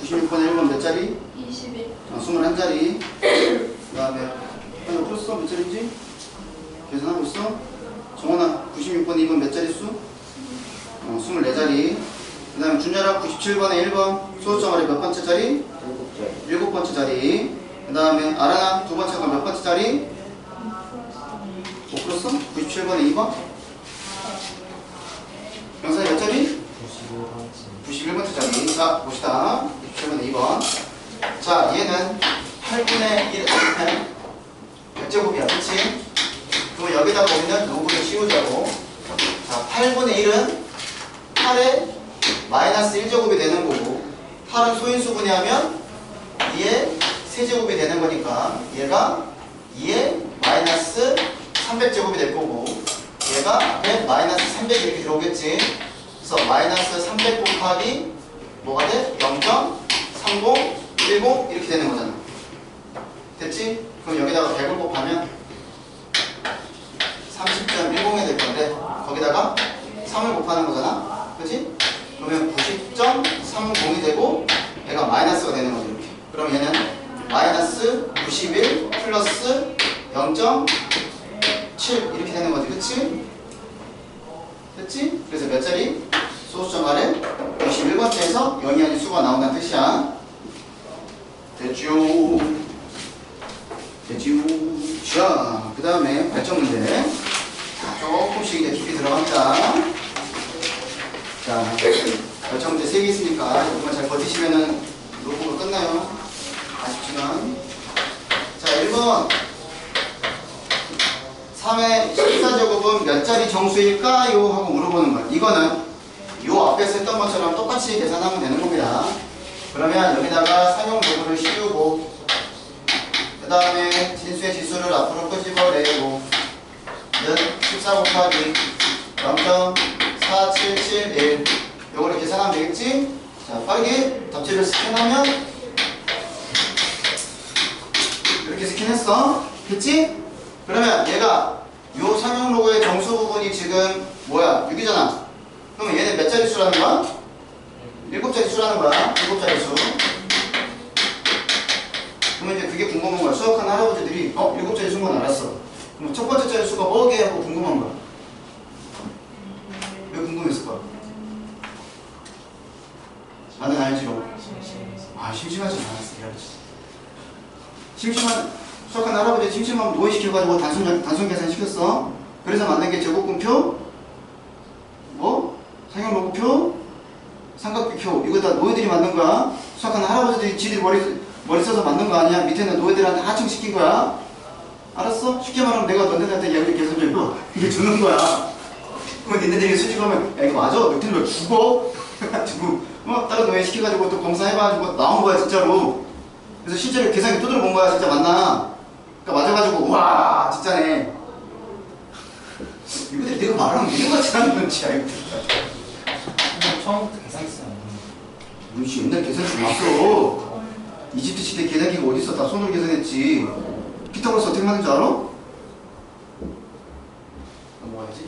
96번에 1번 몇 자리? 21. 21자리. 그 다음에 하나 풀었어? 몇 자리인지? 계산하고 있어? 정원아 96번에 2번 몇 자리 수? 24자리. 그 다음에 준열아 97번에 1번 소수점 아래 몇 번째 자리? 7개. 7번째 자리. 그 다음에 아라나 두 번째 건 몇 번째 자리? 못 풀었어? 97번에 2번? 영상이 몇 자리? 91번째 자리. 자, 봅시다. 97번에 2번. 자, 얘는 8분의 1 100제곱이야. 그치? 그럼 여기다가 우리는 로그를 씌우자고. 자, 8분의 1은 8에 마이너스 1제곱이 되는 거고, 8은 소인수분해 하면 2에 세제곱이 되는 거니까 얘가 2에 마이너스 300제곱이 될 거고, 얘가 앞에 마이너스 300 이렇게 들어오겠지. 그래서 마이너스 300 곱하기 뭐가 돼? 0.3010 이렇게 되는 거잖아. 됐지? 그럼 여기다가 100을 곱하면 30.10이 될 건데 거기다가 3을 곱하는 거잖아. 그치? 그러면 90.30이 되고 얘가 마이너스가 되는 거죠. 이렇게. 그럼 얘는 마이너스 91 플러스 0.7 이렇게 되는 거지. 그치? 됐지? 그래서 몇 자리? 소수점 아래 91번째에서 0이 아닌 수가 나온다는 뜻이야. 됐죠? 됐죠? 자, 그 다음에 발전 문제. 조금씩 이제 깊이 들어갑니다. 자, 발전 문제 3개 있으니까 이것만 잘 버티시면은 로그가 끝나요. 아쉽지만. 자, 1번. 3의 14제곱은 몇 자리 정수일까요? 하고 물어보는 거야. 이거는 요 앞에서 했던 것처럼 똑같이 계산하면 되는 겁니다. 그러면 여기다가 상용 로그를 씌우고 그 다음에 진수의 지수를 앞으로 끄집어내고 는 14 곱하기 0.4771 요거를 계산하면 되겠지? 자, 빠르게 덮지를 스캔하면 이렇게 스캔했어. 됐지? 그러면 얘가 요 상용 로그의 정수 부분이 지금 뭐야? 6이잖아. 그러면 얘는 몇 자리 수라는 거야? 7자리 수라는 거야. 7자리 수. 그러면 이제 그게 궁금한 거야. 수학하는 할아버지들이 7자리 수인 건 알았어. 그럼 첫 번째 자리 수가 뭐게 하고 궁금한 거야. 왜 궁금했을 거야? 나는 알지로. 아, 심심하지 않았어. 심심한 수학하는 할아버지 심심하면 노예시켜가지고 단순 계산 시켰어. 그래서 만든 게 제곱근표, 뭐? 상형 로그표, 삼각비표. 이거 다 노예들이 만든 거야. 수학하는 할아버지들이 지들이 머리 써서 만든 거 아니야. 밑에는 노예들한테 하청시킨 거야. 알았어? 쉽게 말하면 내가 너네들한테 이야기를 계속 해도 이게 주는 거야. 그럼 니네들이 수집하면 야 이거 맞아? 너 틀리면 죽어? 해가지고 다른 노예 시켜가지고 또 검사해가지고 나온 거야 진짜로. 그래서 실제로 계산기 두드려 본 거야. 진짜 맞나? 그러니까 맞아가지고 우와 진짜네. 이거들이 내가 말하면 이거 같이 하는 건지 알고. 처음부터 계산했어요. 우리 옛날 계산기 없어. 이집트 시대 계산기가 어딨어? 다 손으로 계산했지. 피타고라스 어떻게 만든 줄 알아? 뭐하지?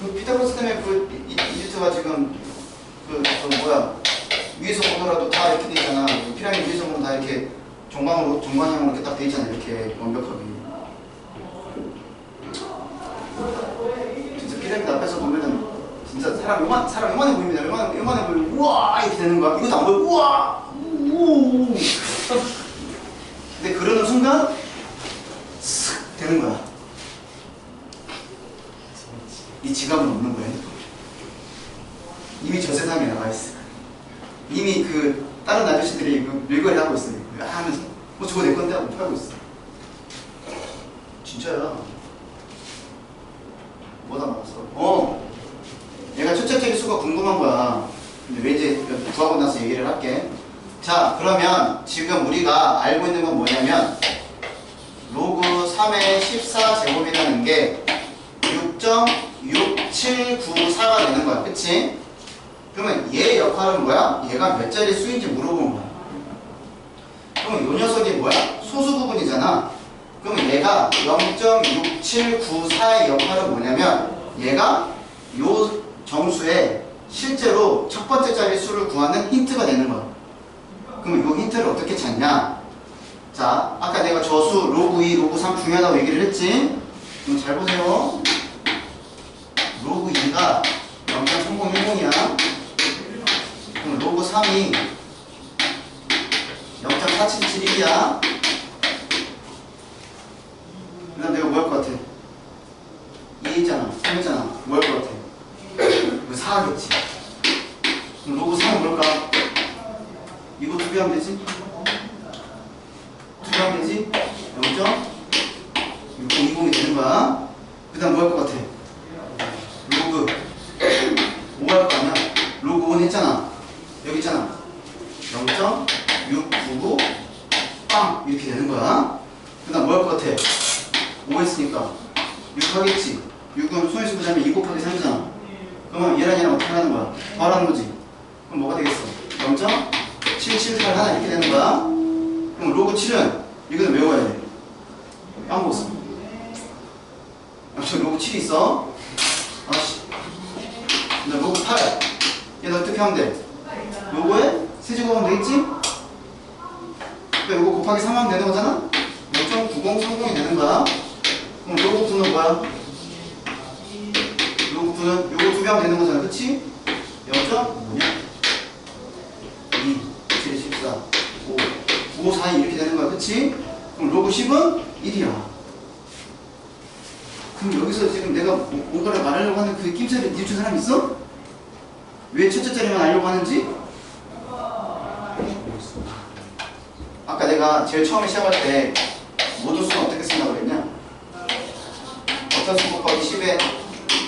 그 피타고라스 때문에 그 이집트가 지금 위에서 보더라도 다 이렇게 돼 있잖아. 피라미드 위에서 보면 다 이렇게 정방향으로 이렇게 딱 돼 있잖아. 이렇게 완벽하게. 진짜 피라미드 앞에서 보면은 진짜 사람 요만해 보입니다. 요만해 보이면 우와 이렇게 되는 거야. 이것도 안 보여. 우와. 우. 근데 그러는 순간 슥 되는 거야. 이 지갑은 없는 거야. 이미 저 세상에 나가 있어. 이미 그 다른 아저씨들이 그 밀거리 하고 있어. 하면서 저거 내 건데 하고 팔고 있어. 진짜야. 뭐다 나왔어? 얘가 첫째 자릿수가 궁금한 거야. 근데 왜 이제 구하고 나서 얘기를 할게. 자, 그러면 지금 우리가 알고 있는 건 뭐냐면 로그 3의 14제곱이라는 게 6.6794가 되는 거야. 그치? 그러면 얘 역할은 뭐야? 얘가 몇 자리 수인지 물어보는 거야. 그러면 요 녀석이 뭐야? 소수 부분이잖아. 그러면 얘가 0.6794의 역할은 뭐냐면 얘가 요 정수의 실제로 첫 번째 자리 수를 구하는 힌트가 되는 거야. 그럼 이 힌트를 어떻게 찾냐? 자, 아까 내가 저수 로그 2, 로그 3 중요하다고 얘기를 했지? 그럼 잘 보세요. 로그 2가 0.3010이야. 그럼 로그 3이 0.4771이야. 그 다음 내가 뭐 할 것 같아? 2 있잖아. 3 있잖아. 뭐 할 것 같아? 이거 4하겠지. 그럼 로그 3은 뭘까? 이거 두 배 하면 되지? 두 배 하면 되지? 0.6020이 되는 거야. 그 다음 뭐 할 것 같아? 로그 5 할 거 아니야? 로그 5는 했잖아. 여기 있잖아. 0.699 빵! 이렇게 되는 거야. 그 다음 뭐 할 것 같아? 5 했으니까 6 하겠지. 6은 손에 쓰고 자면 2 곱하기 3이잖아. 그러면 얘랑 얘랑 어떻게 하는 거야? 더하라는 거지. 그럼 뭐가 되겠어? 0.778 하나 이렇게 되는 거야. 그럼 로그 7은 이거는 외워야 돼. 까먹었어. 저 로그 7이 있어. 아씨. 나 로그 8. 얘는 어떻게 하면 돼? 요거에 세제곱하면 되겠지? 그러니까 요거 곱하기 3 하면 되는 거잖아? 0.9030이 되는 거야. 그럼 로그 9는 뭐야? 로그 9는 요거 두 배 하면 되는 거잖아. 그치? 0.뭐냐? 2, 7, 14, 5, 5, 4, 2 이렇게 되는 거야. 그치? 그럼 로그 10은 1이야. 그럼 여기서 지금 내가 뭔가를 말하려고 하는 그 낌새를 뉘우친 사람 있어? 왜 첫째 자리만 알려고 하는지? 아까 내가 제일 처음에 시작할 때 모든 수는 어떻게 쓴다고 그랬냐? 어떤 수 곱하기 10에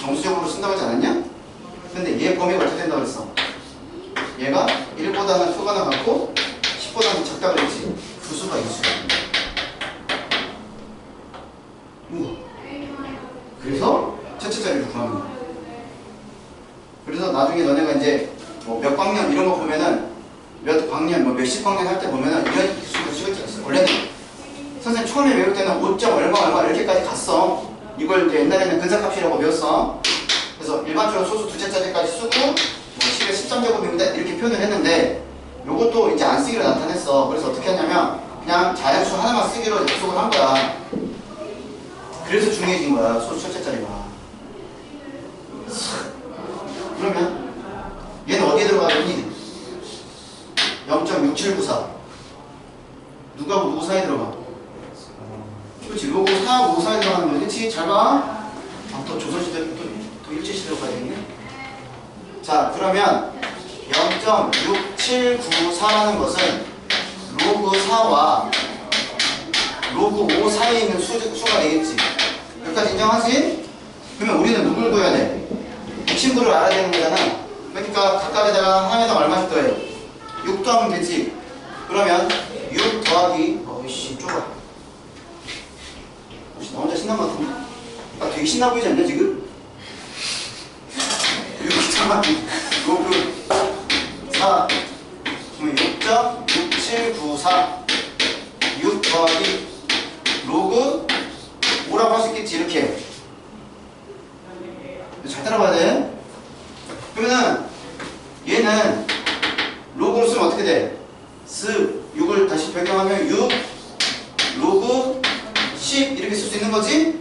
정수적으로 쓴다고 하지 않았냐? 근데 얘 범위가 어떻게 된다고 그랬어? 얘가 1보다는 초간을 갖고 10보다는 작다고 그랬지? 그 수가 이 수야. 우와. 그래서 첫째 자리를 구하는 거야. 그래서 나중에 너네가 이제 뭐 몇 광년 이런 거 보면은 몇 광년, 뭐 몇십 광년 할 때 보면은 이런 수를 찍을 줄 알았어. 원래는 선생님 처음에 외울 때는 5점 얼마 이렇게까지 갔어. 이걸 이제 옛날에는 근사값이라고 배웠어. 그래서 일반적으로 소수 두째 자리까지 쓰고 뭐 10에 10점 제곱입니다 이렇게 표현을 했는데 요것도 이제 안 쓰기로 나타냈어. 그래서 어떻게 했냐면 그냥 자연수 하나만 쓰기로 약속을 한 거야. 그래서 중요해진 거야. 소수 첫째 자리가. 그러면 얘는 어디에 들어가겠니? 0.6794 누가하고 누구 사이에 들어가? 그렇지. 로고 4하고 5 사이에 들어가는 거야. 그렇지? 잘 봐. 아, 또 조선시대 또 일제시대로 가야겠네. 자, 그러면 0.6794라는 것은 로그 4와 로그 5 사이에 있는 수가 되겠지. 여기까지 인정하지? 그러면 우리는 누굴 구해야 돼? 이 친구를 알아야 되는 거잖아. 그러니까 각각에다가 하나에다 얼마씩 더해? 6 더하면 되지. 그러면 6 더하기 어이씨 좁아. 혹시 나 혼자 신난 것 같은데? 나 되게 신나 보이지 않냐 지금? 6 더하기 로그 4 그러면 6.6794 6 더하기 로그 5라고 할 수 있겠지. 이렇게 잘 따라봐야 돼. 그러면은 얘는 로그로 쓰면 어떻게 돼? 6을 다시 변경하면 6 로그 10 이렇게 쓸 수 있는 거지?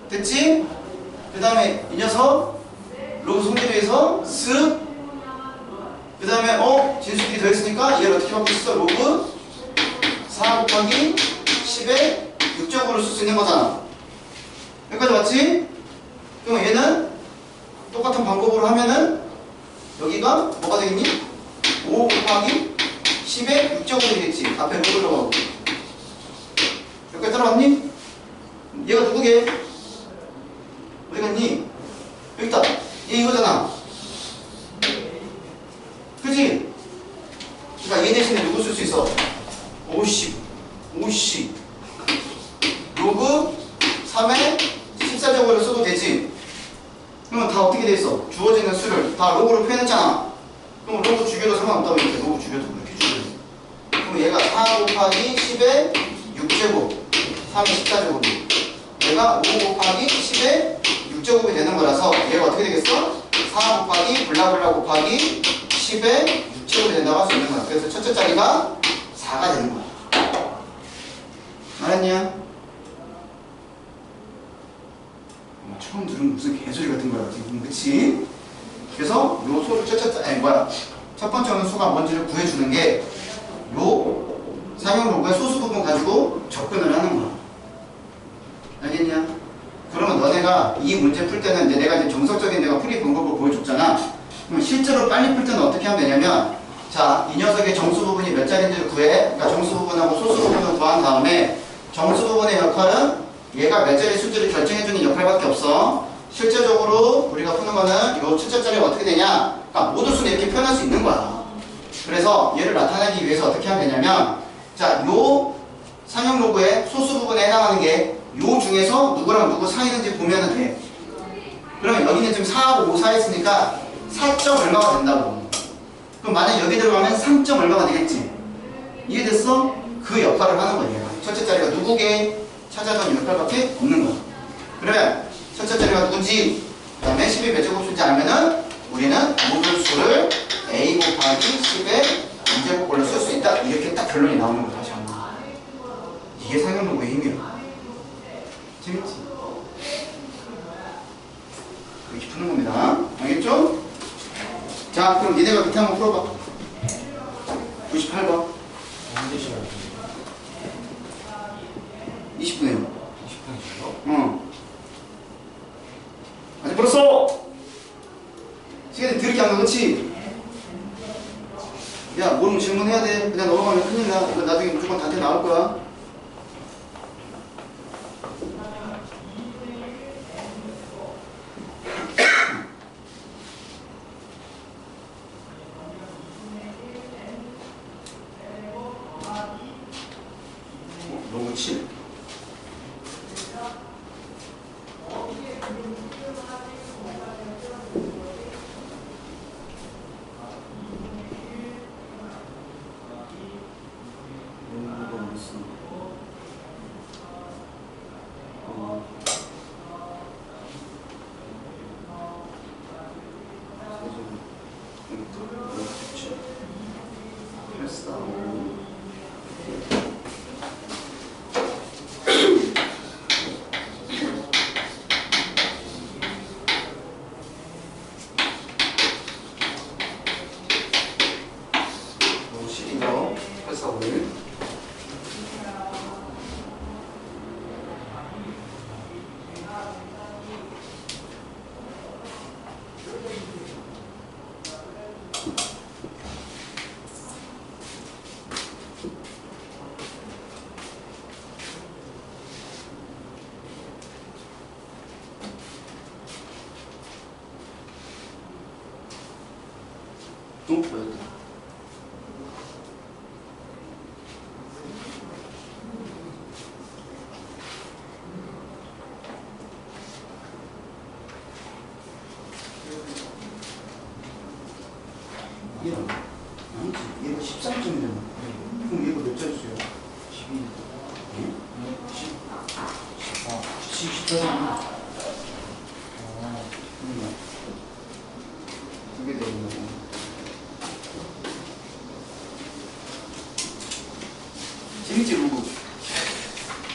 됐지? 그 다음에 이 녀석 로그 성질에서 그 다음에 진수끼리 더했으니까 얘를 어떻게 바꿀 수 있어? 로그 4 곱하기 10에 6적으로 쓸 수 있는 거잖아. 여기까지 맞지? 그럼 얘는 똑같은 방법으로 하면은 여기가 뭐가 되겠니? 5 곱하기 10에 6적으로 되겠지. 앞에 로그 들어가고. 여기까지 따라왔니? 얘가 누구게? 어디 갔니? 여기 있다. 얘 이거잖아. 그치? 그러니까 얘 대신에 누구 쓸 수 있어? 50 로그 3에 14제곱으로 써도 되지. 그러면 다 어떻게 돼 있어? 주어지는 수를 다 로그로 표현했잖아. 그럼 로그 주겨도 상관없다고 이렇게 로그 주겨도 그렇게 주겨도. 그럼 얘가 4 곱하기 10에 6제곱 3이 14제곱이 얘가 5 곱하기 10에 6제곱이 되는 거라서 얘가 어떻게 되겠어? 4 곱하기 블라블라 곱하기 10에 6제곱이 된다고 할 수 있는 거야. 그래서 첫째 자리가 4가 되는 거야. 알았냐? 처음 들은 무슨 개소리 같은 거야 지금. 그치? 그래서 요 소를 첫 번째 수가 뭔지를 구해주는 게 요 상형 로그의 소수 부분 가지고 접근을 하는 거야. 알겠냐? 그러면 너네가 이 문제 풀 때는 이제 내가 이제 정석적인 내가 풀이 방법을 보여줬잖아. 그럼 실제로 빨리 풀 때는 어떻게 하면 되냐면, 자, 이 녀석의 정수 부분이 몇 자리인지를 구해. 그러니까 정수 부분하고 소수 부분을 구한 다음에 정수 부분의 역할은 얘가 몇 자리 수지를 결정해주는 역할밖에 없어. 실제적으로 우리가 푸는 거는 요 첫째 자리가 어떻게 되냐? 그러니까 모든 수는 이렇게 표현할 수 있는 거야. 그래서 얘를 나타내기 위해서 어떻게 하면 되냐면, 자, 요 상형 로그의 소수 부분에 해당하는 게 요 중에서 누구랑 누구 사이는지 보면은 돼. 그러면 여기는 지금 4하고 5 사이 있으니까 4점 얼마가 된다고. 그럼 만약 여기 들어가면 3점 얼마가 되겠지. 이해됐어? 그 역할을 하는 거예요. 첫째 자리가 누구게 찾아주는 역할밖에 없는 거야. 그러면 첫째 자리가 누군지, 그 다음에 10이 몇 제곱수인지 알면은 우리는 모든 수를 a 곱하기 10에 2제곱꼴로 쓸 수 있다. 이렇게 딱 결론이 나오는 거야. 다시 한번. 이게 상형 로그의 힘이야. 재밌지? 이렇게 푸는 겁니다. 알겠죠? 자, 그럼 니네가 밑에 한번 풀어봐. 98번. 언제 시간이? 20분에요. 20분이요? 아직 벌었어! 시간이 드럽게 안 가, 그치? 야, 모르면 질문해야 돼. 그냥 넘어가면 큰일 나. 이거 나중에 무조건 단테 나올 거야. 로그 7. 뭐였다? 얘는 아니지. 얘가 13점이잖아. 그럼 얘가 몇 자릿수야? 12. 응? 10점. 두개 되는 거고. 재밌지, 로그?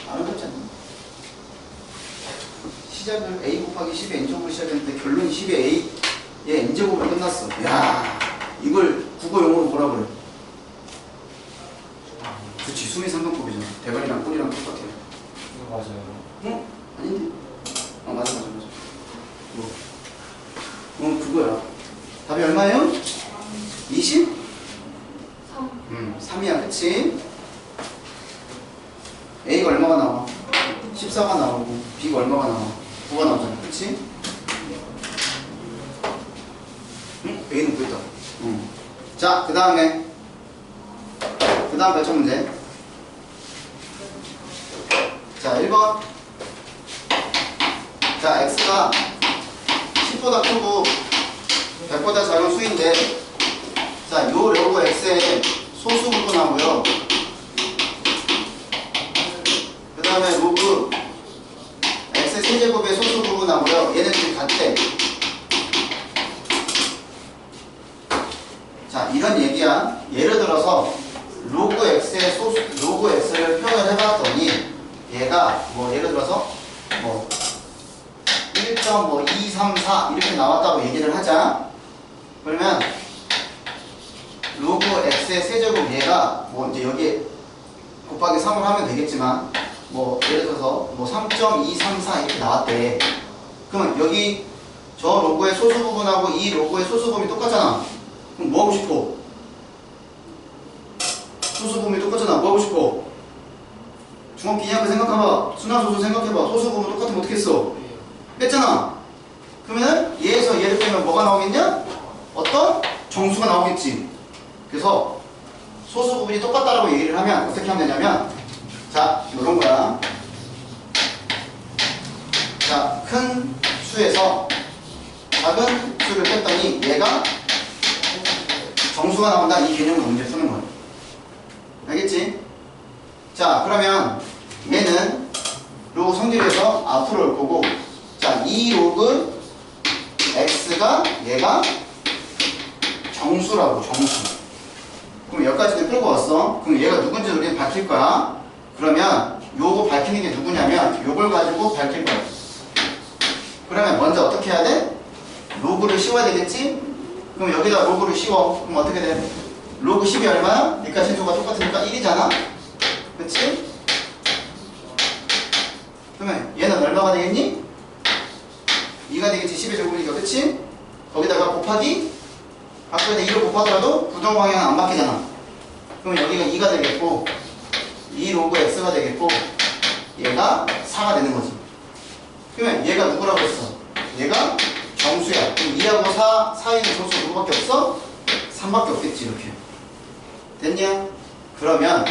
안 어렵잖아. 시작을 a 곱하기 10의 n제곱으로 시작했는데 결론이 10의 a 얘 n제곱으로 끝났어. 야, 이걸 국어 용어로 뭐라 그래? 그치, 수미 삼등법이잖아. 대가리랑 꼬리랑 똑같아. 이거 맞아요. 응? 아닌데? 맞아. 그거야. 답이 얼마예요? 20? 3이야, 그치? A가 얼마가 나와? 14가 나오고 B가 얼마가 나와? 9가 나오잖아, 그치? 응? A는 구했다. 자, 그 다음 몇 점 문제? 자, 1번. 자, X가 10보다 크고 100보다 작은 수인데, 자, 요 로그 X의 소수 부분하고요, 그 다음에 로그 X의 세제곱의 소수 부분하고요, 얘네들이 같대. 자, 예를 들어서 로그 x를 표현을 해봤더니 얘가 뭐 예를 들어서 뭐 1.234 이렇게 나왔다고 얘기를 하자. 그러면 로그 x의 세제곱 얘가 뭐 이제 여기에 곱하기 3을 하면 되겠지만 뭐 예를 들어서 뭐 3.234 이렇게 나왔대. 그러면 여기 저 로그의 소수 부분하고 이 로그의 소수 부분이 똑같잖아. 그럼 뭐 하고 싶어? 소수 부분이 똑같잖아. 뭐 하고 싶어? 중학기니까 생각해봐. 순환소수 생각해봐. 소수 부분 똑같으면 어떻게 했어? 뺐잖아. 그러면은 얘에서 얘를 빼면 뭐가 나오겠냐? 어떤 정수가 나오겠지. 그래서 소수 부분이 똑같다라고 얘기를 하면 어떻게 하면 되냐면 자, 요런 거야. 자, 큰 수에서 작은 수를 뺐더니 얘가 정수가 나온다. 이 개념을 문제 쓰는 거야. 알겠지? 자, 그러면 얘는 로그 성질에서 앞으로 올 거고, 자, 이 로그 x가 얘가 정수라고, 정수. 그럼 여기까지는 끌고 왔어. 그럼 얘가 누군지 우리는 밝힐 거야. 그러면 요거 밝히는 게 누구냐면 요걸 가지고 밝힐 거야. 그러면 먼저 어떻게 해야 돼? 로그를 씌워야 되겠지? 그럼 여기다 로그를 씌워. 그럼 어떻게 돼? 로그 10이 얼마야? 니까 신수가 똑같으니까 1이잖아? 그치? 그러면 얘는 얼마가 되겠니? 2가 되겠지. 10의 제곱이니까. 그치? 거기다가 곱하기 바꾸는데 2를 곱하더라도 부동 방향은 안 바뀌잖아. 그럼 여기가 2가 되겠고 2 로그 x가 되겠고 얘가 4가 되는 거지. 그러면 얘가 누구라고 했어? 얘가 정수야. 그럼 2하고 4 사이는 정수가 누구밖에 없어? 3밖에 없겠지. 이렇게 됐냐? 그러면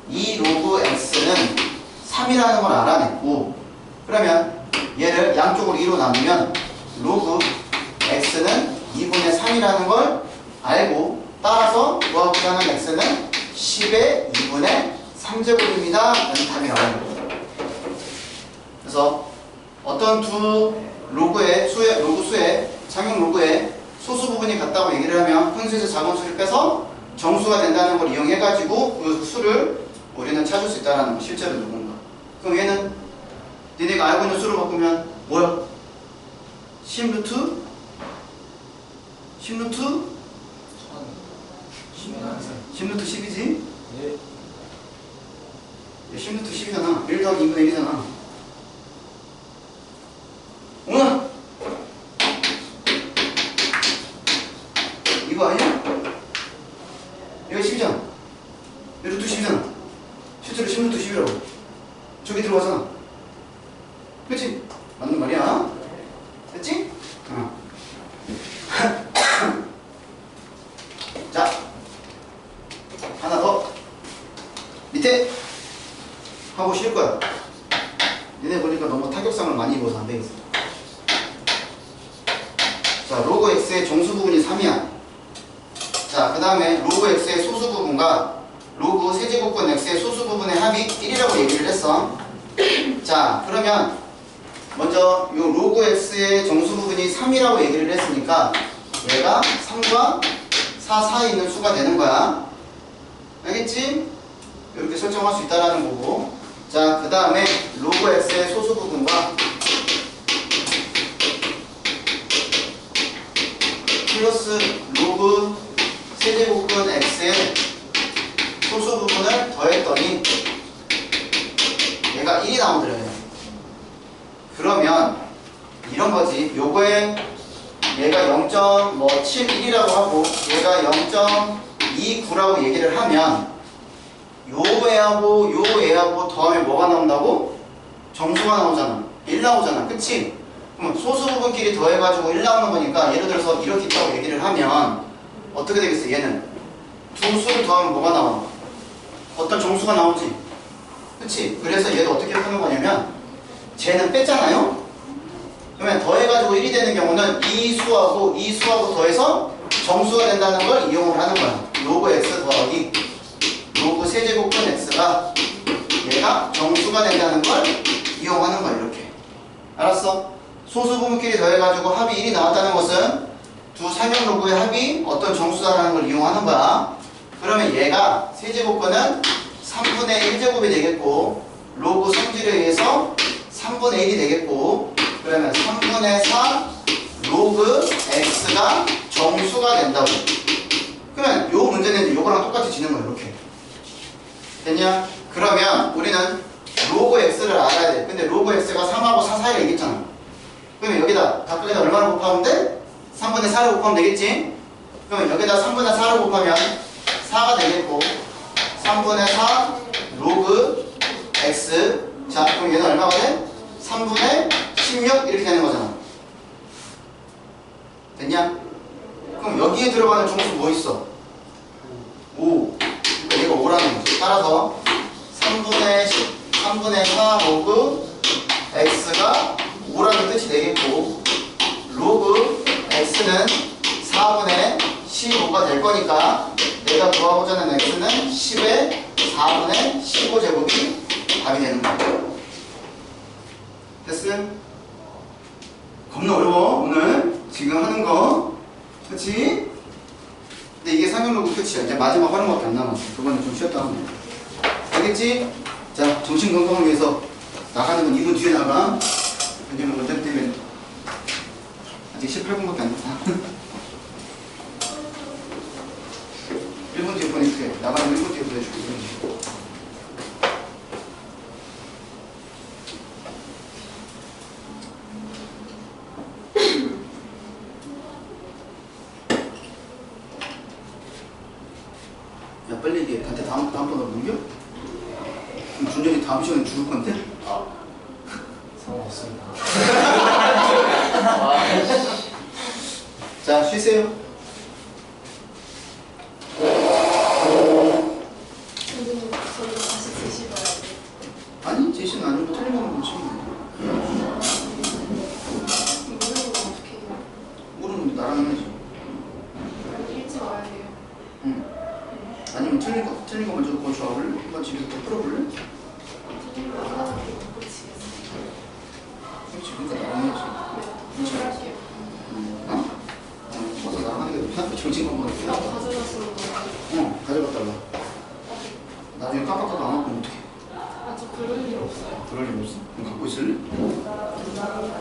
이 로그 x는 3이라는 걸 알아냈고, 그러면 얘를 양쪽으로 2로 나누면 로그 x는 2분의 3이라는 걸 알고, 따라서 구하고자 하는 x는 10의 2분의 3제곱입니다. 라는 답이 나오는 거죠. 그래서 어떤 두 로그의 로그 수의 상용 로그의 소수 부분이 같다고 얘기를 하면 큰 수에서 작은 수를 빼서 정수가 된다는 걸 이용해가지고 그 수를 우리는 찾을 수 있다는 거. 실제로 누군가. 그럼 얘는 니네가 알고 있는 수로 바꾸면 뭐야? 10루트? 10루트? 10루트 10이지? 예. 10루트 10이잖아. 1 더하기 2분의 1이잖아. 오늘 이거 아니야? 이거 10이잖아. 루트 10이잖아. 실제로 10루트 10이라고. 저기 들어가잖아. 그치? 맞는 말이야. 됐지? 자, 하나 더. 밑에 하고 쉴 거야. 얘네 보니까 너무 타격상을 많이 입어서 안 되겠어. 자, 로그 x의 정수 부분이 3이야. 자, 그 다음에 로그 x의 소수 부분과 로그 세제곱근 x의 소수 부분의 합이 1이라고 얘기를 했어. 자, 그러면 먼저 이 로그 x의 정수 부분이 3이라고 얘기를 했으니까 얘가 3과 4 사이에 있는 수가 되는 거야. 알겠지? 이렇게 설정할 수 있다라는 거고. 자, 그 다음에 로그 x의 소수 부분과 플러스 로그 세제곱근 x의 소수 부분을 더했더니 얘가 1이 나오더래요. 그러면 이런 거지. 요거에 얘가 0.71이라고 하고 얘가 0.29라고 얘기를 하면 요 애하고 요 애하고 더하면 뭐가 나온다고? 정수가 나오잖아. 1 나오잖아. 그치? 그럼 소수 부분끼리 더해가지고 1 나오는 거니까 예를 들어서 이렇게 있다고 얘기를 하면 어떻게 되겠어? 얘는 두 수를 더하면 뭐가 나와? 어떤 정수가 나오지? 그치? 그래서 얘도 어떻게 푸는 거냐면 쟤는 뺐잖아요? 그러면 더해가지고 1이 되는 경우는 이 수하고 이 수하고 더해서 정수가 된다는 걸 이용을 하는 거야. 로그 x 더하기 로그 세제곱근 x가 얘가 정수가 된다는 걸 이용하는 거야. 이렇게. 알았어? 소수 부분끼리 더해가지고 합이 1이 나왔다는 것은 두 상형 로그의 합이 어떤 정수다라는 걸 이용하는 거야. 그러면 얘가 세제곱근은 3분의 1제곱이 되겠고 로그 성질에 의해서 3분의 1이 되겠고 그러면 3분의 4 로그 x가 정수가 된다고. 그러면 요 문제는 이제 요거랑 똑같이 지는 거야. 이렇게 됐냐? 그러면 우리는 로그 x를 알아야 돼. 근데 로그 x가 3하고 4 사이에 있겠잖아. 그러면 여기다 각각에다 얼마를 곱하면 돼? 3분의 4를 곱하면 되겠지? 그러면 여기다 3분의 4를 곱하면 4가 되겠고 3분의 4 로그 x. 자 그럼 얘는 얼마가 돼? 3분의 16 이렇게 되는 거잖아. 됐냐? 그럼 여기에 들어가는 정수 뭐 있어? 5. 그러니까 얘가 5라는 거지. 따라서 3분의 4 로그 x가 5라는 뜻이 되겠고 로그 x는 4분의 15가 될 거니까 내가 구하고자 하는 x는 10의 4분의 15제곱이 답이 되는 거야. 됐음? 겁나 어려워 오늘 지금 하는 거. 그치? 근데 이게 상형로그 끝이야. 이제 마지막 활용밖에 안 남았어. 그거는 좀 쉬었다 하면 돼. 알겠지? 자, 정신 건강을 위해서 나가는 건 2분 뒤에 나가. 왜냐면 원장 때문에 아직 18분밖에 안 됐다. 1분 뒤에 보낼게. 나가는 1분 뒤에 보내줄게. 야, 빨리 얘기해. 단테 다음번으로 넘겨? 그럼 준영이 다음 시간에 죽을 건데? 상관없습니다. 자, 쉬세요. 선생님, 저희가 다시 드시봐야 돼요. 아니, 제시는 아니고 틀린 거만 보지. 모르는 건 어떻게 해요? 모르는 거 나랑 해야지. 읽지 말아야 돼요. 응. 아니면 틀린 거 먼저 그거 줘볼래? 한번 집에서 또 풀어볼래? 선생님, 하나밖에 못 고치겠어요. 그렇지, 그러니까 나랑 해야지. 네, 그걸 할게요. 어? 와서 나랑 하는 게 편하게 정신 건강 나 같아. 가져갔으면 가져갔다가. 나중에 깜빡하고 안 갖고 어떡해. 아, 저 그럴 일 없어요. 그럴 일 없어? 그럼 갖고 있을래? 어차피 나도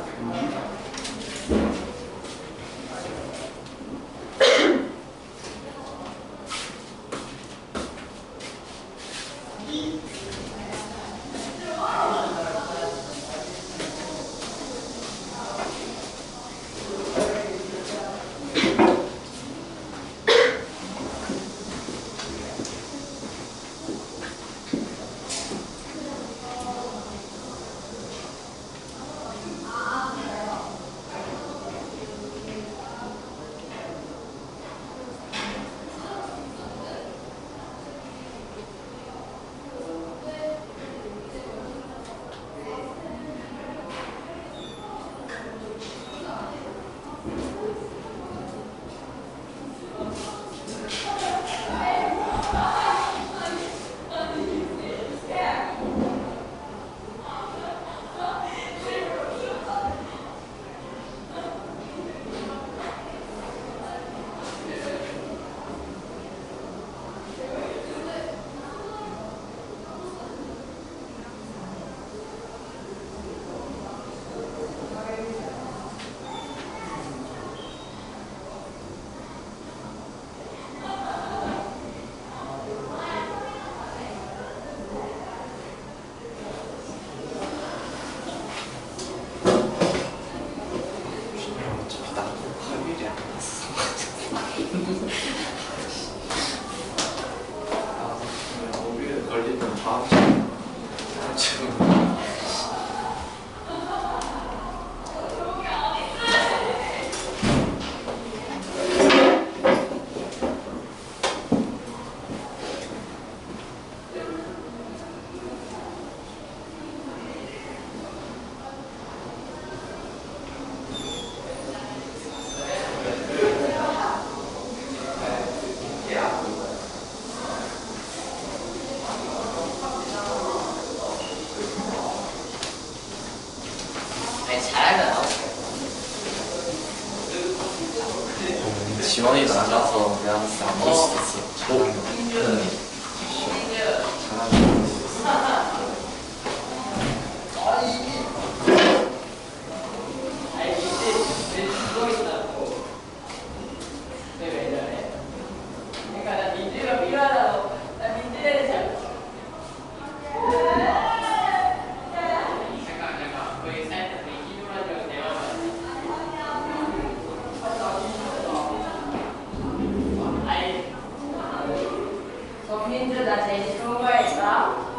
할 일이 아니었어. 우리를 걸리면 다음 주에 아니 잘하면 나올게. 진원이도 안 가서 내가 봤을 때 안 볼 수도 있어. 잘하는 거. 민주 나 제일 좋은 거 했어?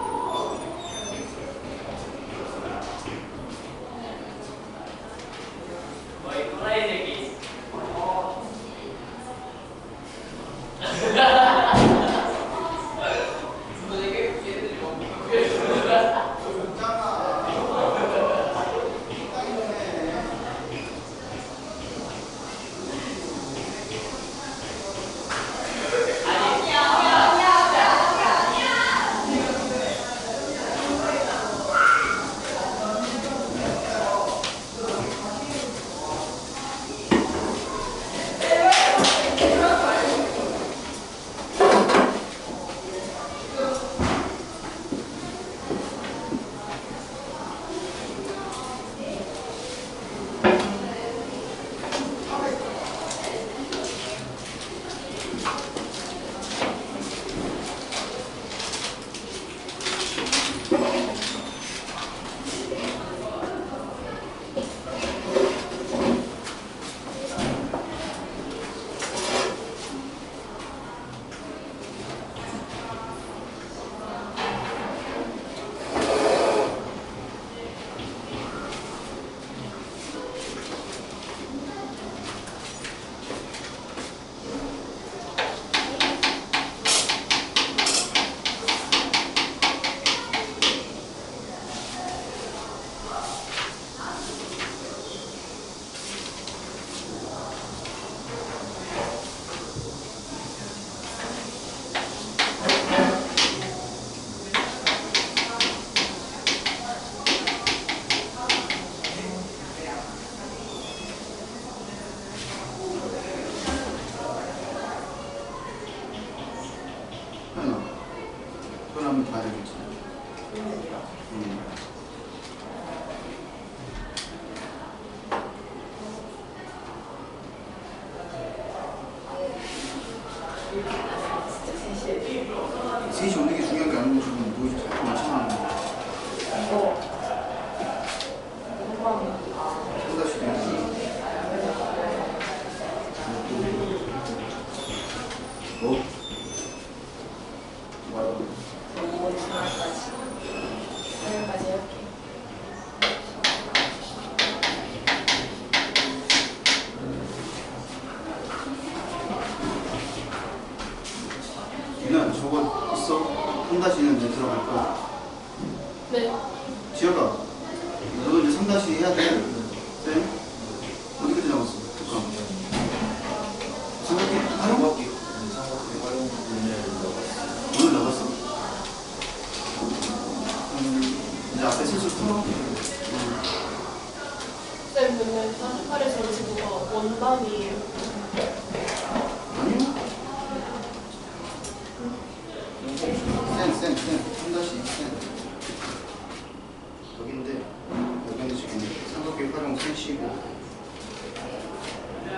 그건 한번 봐야 되겠지. 셋이 오는 게 중요한 게 아니고 지금 뭐 자꾸 맞춰놓는 거. 또다시 되는 뭐? 여기까지 이렇게. 유난 저거 있어? 한 다시는 이제 들어갈 거. 네. 지혁아, 너도 이제 3다시 해야 돼. 네? 어디까지 나왔어? 특강. 삼각기 활용? 오늘 나갔어? 이제 앞에 슬슬 풀어. 쌤, 근데 48에서 지구가 원단이에요. 아니요? 쌤. 3다시 여기인데, 여기는 지금 삼각기 활용 셋이고. 네.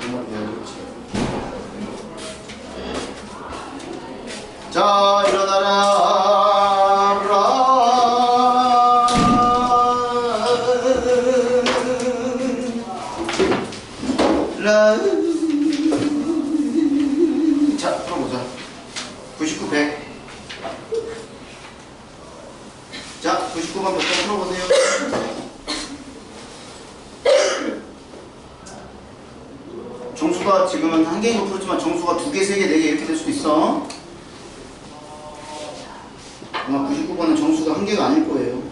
정말 배워줬지. 자, 일어나라. 자, 풀어보자. 99, 100. 자, 99번 100번 풀어보세요. 정수가 지금은 한 개인 거 풀었지만 정수가 2개, 3개, 4개 이렇게 될 수도 있어. 아마 99번은 정수가 한 개가 아닐 거예요.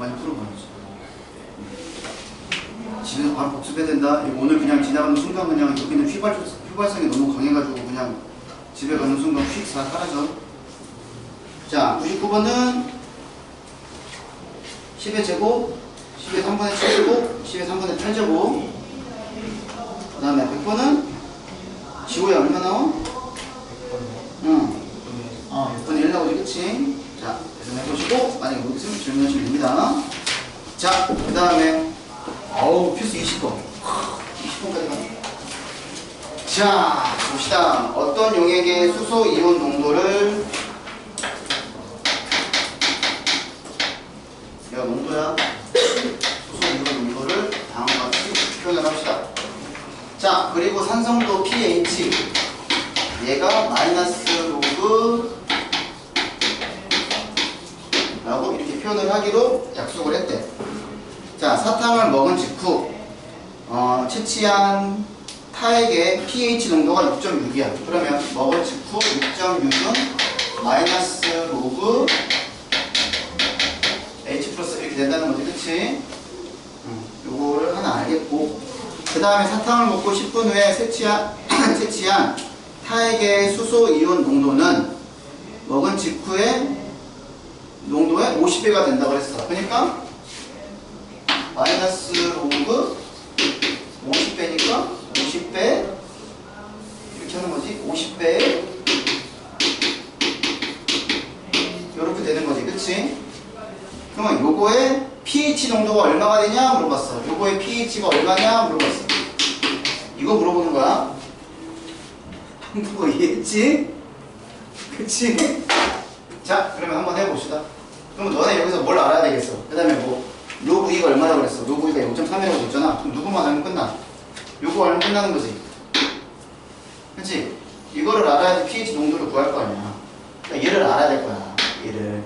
많이 풀어봐야지. 집에서 바로 복습해야 된다. 이거 오늘 그냥 지나가는 순간 그냥 여기는 휘발성이 너무 강해가지고 그냥 집에 가는 순간 휙 다 사라져. 자, 99번은 10의 제곱, 10의 3분의 7제곱, 10의 3분의 8제곱. 그 다음에 100번은 지호야 얼마 나와? 응. 6분의 1 나오지, 그치? 자, 계산해보시고 만약에 못 있으면 질문하시면 됩니다. 자, 그 다음에 어우 필수 20번 20번까지 가네. 자, 봅시다. 어떤 용액의 수소 이온 농도를 내가 농도야 수소 이온 농도를 다음과 같이 표현을 합시다. 자, 그리고 산성도 pH 얘가 마이너스 로그 라고 이렇게 표현을 하기로 약속을 했대. 자, 사탕을 먹은 직후 채취한 타액의 pH 농도가 6.6이야. 그러면 먹은 직후 6.6은 마이너스 로그 H 플러스 이렇게 된다는 거지, 그치? 요거를 하나 알겠고, 그 다음에 사탕을 먹고 10분 후에 채취한 타액의 수소 이온 농도는 먹은 직후에 농도의 50배가 된다고 그랬어. 그러니까 마이너스 로그 50배니까 50배 이렇게 하는 거지. 50배 이렇게 되는 거지, 그치? 그러면 요거의 pH 농도가 얼마가 되냐 물어봤어. 요거의 pH가 얼마냐 물어봤어. 이거 물어보는 거야. 한국어 이해했지? 그치? 자, 그러면 한번 해봅시다. 그러면 너네 여기서 뭘 알아야 되겠어? 그 다음에 뭐 로그 2가 얼마라고 그랬어? 로그 2가 0.3이라고 했잖아. 그럼 누구만 알면 끝나. 요거 알면 끝나는 거지. 그치? 이거를 알아야지 pH 농도를 구할 거 아니야. 그러니까 얘를 알아야 될 거야. 얘를.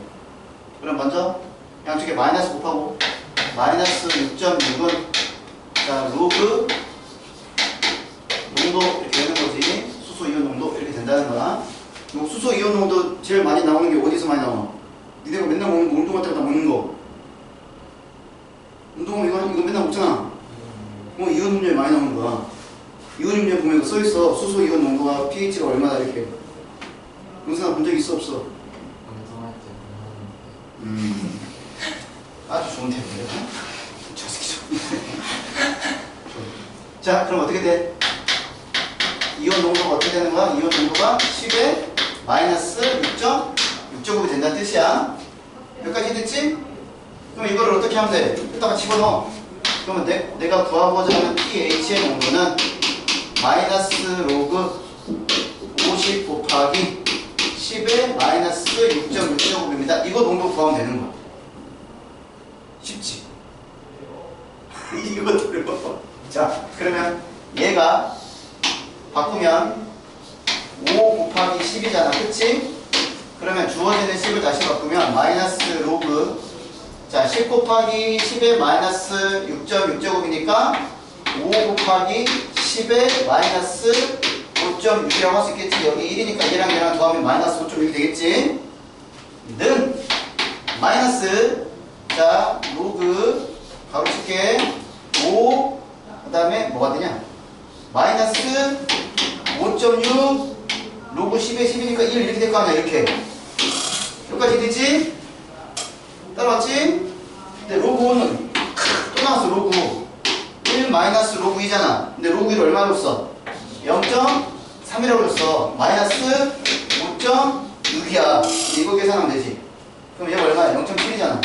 그럼 먼저 양쪽에 마이너스 곱하고 마이너스 6.6은 자 로그 농도 이렇게 되는 거지. 수소 이온 농도 이렇게 된다는 거야. 수소 이온 농도 제일 많이 나오는 게 어디서 많이 나와? 니네가 맨날 먹는 거, 운동할 때마다 먹는 거. 운동하면 이거 맨날 먹잖아. 이온 음료에 많이 나오는 거야. 이온 음료에 보면 이거 써있어. 수소 이온 농도가 pH가 얼마다 이렇게. 영상아 본 적 있어 없어? 운동할 때 아주 좋은 템이에요. 저 새끼 좋은데. 자, 그럼 어떻게 돼? 이온 농도가 어떻게 되는 거야? 이온 농도가 10에 마이너스 6.6제곱이 된다는 뜻이야. 여기까지 됐지? 그럼 이거를 어떻게 하면 돼? 여기다가 집어넣어. 그러면 내가 구하고자 하는 pH의 농도는 마이너스 로그 50 곱하기 10의 마이너스 6.6제곱입니다. 이거 농도 구하면 되는 거야. 쉽지? 이거 들어. 자, 그러면 얘가 바꾸면 5 곱하기 10이잖아, 그치? 그러면 주어지는 10을 다시 바꾸면 마이너스 로그 자 10 곱하기 10의 마이너스 6.6제곱이니까 5 곱하기 10의 마이너스 5.6이라고 할 수 있겠지. 여기 1이니까 얘랑 얘랑 더하면 마이너스 5.6이 되겠지. 는 마이너스 자 로그 가로칠게 5 그 다음에 뭐가 되냐 마이너스 5.6 로그 10에 10이니까 1 이렇게 될 거 아니야. 이렇게 여기까지 되지? 따라왔지? 근데 로그 5는 또 나왔어. 로그 1 마이너스 로그 2잖아. 근데 로그 1을 얼마 줬어? 0.3이라고 줬어. 마이너스 5.6이야 이거 계산하면 되지. 그럼 얘가 얼마야? 0.7이잖아.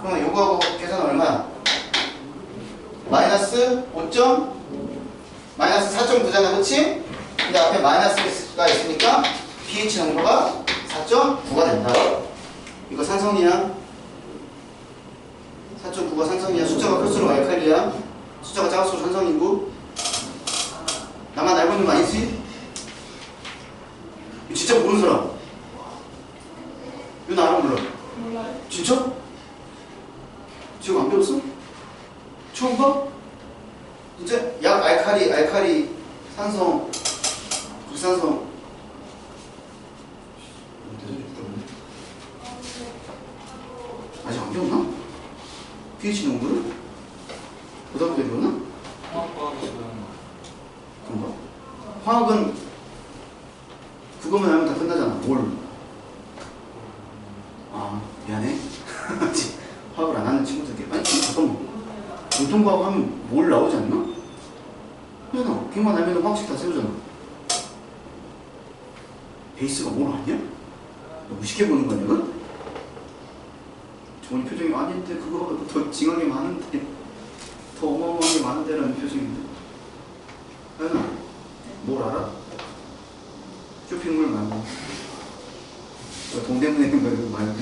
그러면 요거하고 계산은 얼마야? 마이너스 5.6 마이너스 4.9잖아, 그치? 근데 앞에 마이너스가 있으니까 pH 농도가 4.9가 된다. 이거 산성이야. 4.9가 산성이야. 숫자가 클수록 알칼리야. 숫자가 작을수록 산성이고. 나만 알고 있는 거 아니지? 이거 진짜 모르는 사람. 이거 나 알아 몰라? 몰라요. 진짜? 지금 안 배웠어? 처음 봐? 진짜 약 알칼리 산성 극산성 아직 안 배웠나? pH 농도를? 고등학교 때 배웠나? 화학과학에서 배우는 그런가? 화학은 그거만 알면 다 끝나잖아. 뭘? 아 미안해. 화학을 안 하는 친구들께 아니 잠깐만 공통과학 하면 뭘 나오지 않나? 그잖아. 걔만 알면 화학식 다 세우잖아. 베이스가 뭘 아니야? 너무 쉽게 보는 거 아니야? 이건? 정원이 표정이 아닌데 그거보다 더 징하게 많은데 더 어마어마하게 많은데라는 표정인데 하연아 뭘 알아? 쇼핑몰 말고 동대문에 있는 거 말고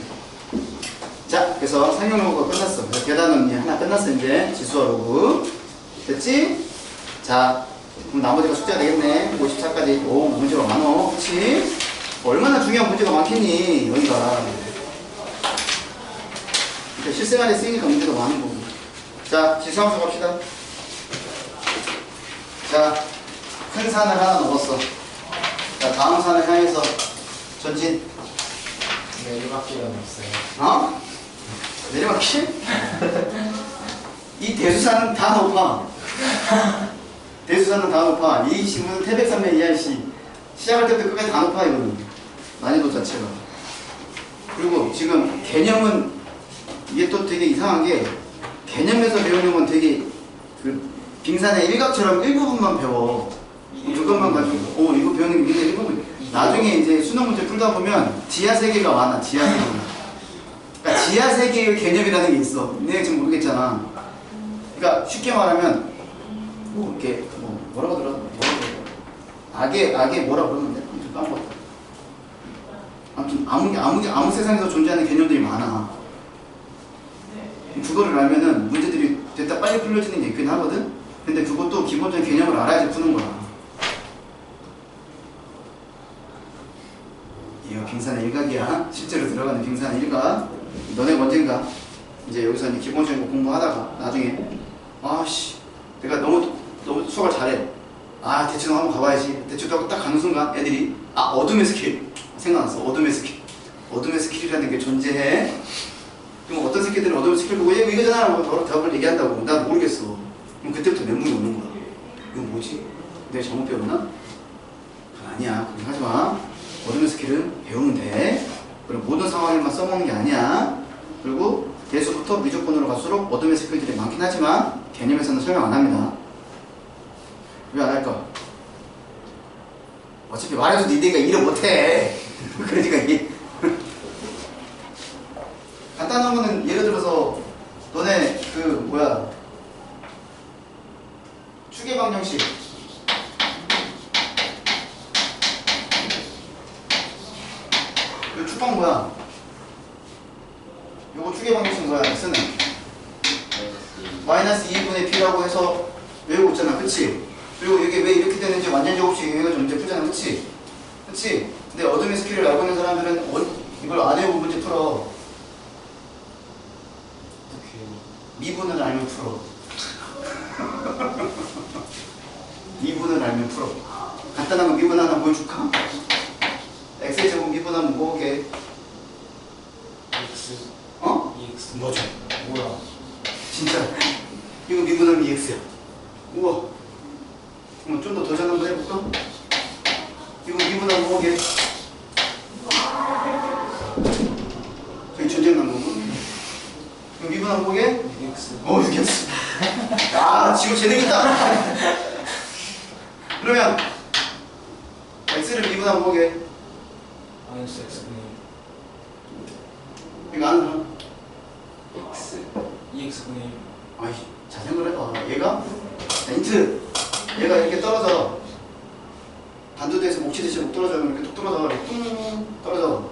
자 그래서 상용로그가 끝났어. 그래서 계단은 하나 끝났어. 이제 지수와 로그 됐지? 자 그럼 나머지가 숙제가 되겠네. 54까지 오 문제가 많어. 그치? 얼마나 중요한 문제가 많겠니 여기가. 그러니까 실생활에 쓰이니까 문제가 많은 거고. 자 지수함수 갑시다. 자 큰 산을 하나 넘었어. 자 다음 산을 향해서 전진. 내리막길은 없어요. 어? 내리막길? 이 대수산은 다 높아. 대수산은 다 높아. 이 친구는 태백산맥 이하 시작할 때부터 끝까지 다 높아. 이거는 난이도 자체가. 그리고 지금 개념은 이게 또 되게 이상한 게 개념에서 배우는 건 되게 그 빙산의 일각처럼 일부분만 배워. 그것만 가지고 이거 배우는 게 굉장히 일부분. 나중에 이제 수능 문제 풀다 보면 지하 세계가 많아. 지하 세계. 그러니까 지하 세계의 개념이라는 게 있어. 내가 지금 모르겠잖아. 그러니까 쉽게 말하면 뭐 이렇게 뭐라고 들어? 악의 뭐라 그러는데? 좀 까먹었다. 아무튼 아무 세상에서 존재하는 개념들이 많아. 그거를 알면은 문제들이 됐다 빨리 풀려지는 게 있긴 하거든. 근데 그것도 기본적인 개념을 알아야지 푸는 거야. 얘가 빙산의 일각이야. 실제로 들어가는 빙산의 일각. 너네가 언젠가 이제 여기서 이제 기본적인 거 공부하다가 나중에 아씨 내가 너무 수학을 잘해. 아 대치동 한번 가봐야지. 대치동 딱 가는 순간 애들이 어둠의 스킬 생각났어. 어둠의 스킬. 어둠의 스킬이라는 게 존재해. 그럼 어떤 새끼들은 어둠의 스킬 보고 얘 이거잖아 하고 답을 얘기한다고. 난 모르겠어. 그럼 그때부터 멘붕이 오는 거야. 이거 뭐지? 내가 잘못 배웠나? 그건 아니야. 그렇게 하지 마. 어둠의 스킬은 배우면 돼. 그리고 모든 상황에만 써먹는 게 아니야. 그리고 대수부터 미조건으로 갈수록 어둠의 스킬들이 많긴 하지만 개념에서는 설명 안 합니다. 왜 안 할까? 어차피 말해서 니네가 일을 못해. 그러니까 이게 간단한 거는 예를 들어서 너네 추계 방정식 이 축방 뭐야? 요거 추계 방정식 뭐야? x는 마이너스 2분의 p라고 해서 외우고 있잖아. 그치? 그리고 이게 왜 이렇게 되는지 완전 제곱식 이해가지고 문제 풀잖아. 그치? 그치? 근데 어둠의 스킬을 알고 있는 사람들은 이걸 안 외우고 문제 풀어. 미분을 알면 풀어. 미분을 알면 풀어. 간단한 거 미분 하나 보여줄까? x의 제곱 미분하면 뭐게? EX. 어? EX. 뭐죠? 뭐야? 진짜 이거 미분하면 EX야. 우와. 좀 더 도전 한번 해볼까? 이거 미분하면 뭐게? 저기 전쟁 난 거고. 이거 미분하면 뭐게? EX. 이겼어. 야, 지금 재능 있다. 그러면 x를 미분하면 뭐게? 마이너스 X분의 이거 아는 사람? X. EX분의 아이, 잘 생각을 해봐. 얘가 힌트. 얘가 이렇게 떨어져. 반도대에서 목 치듯이 목 떨어져. 이렇게 뚝 떨어져. 이렇게 퉁 떨어져.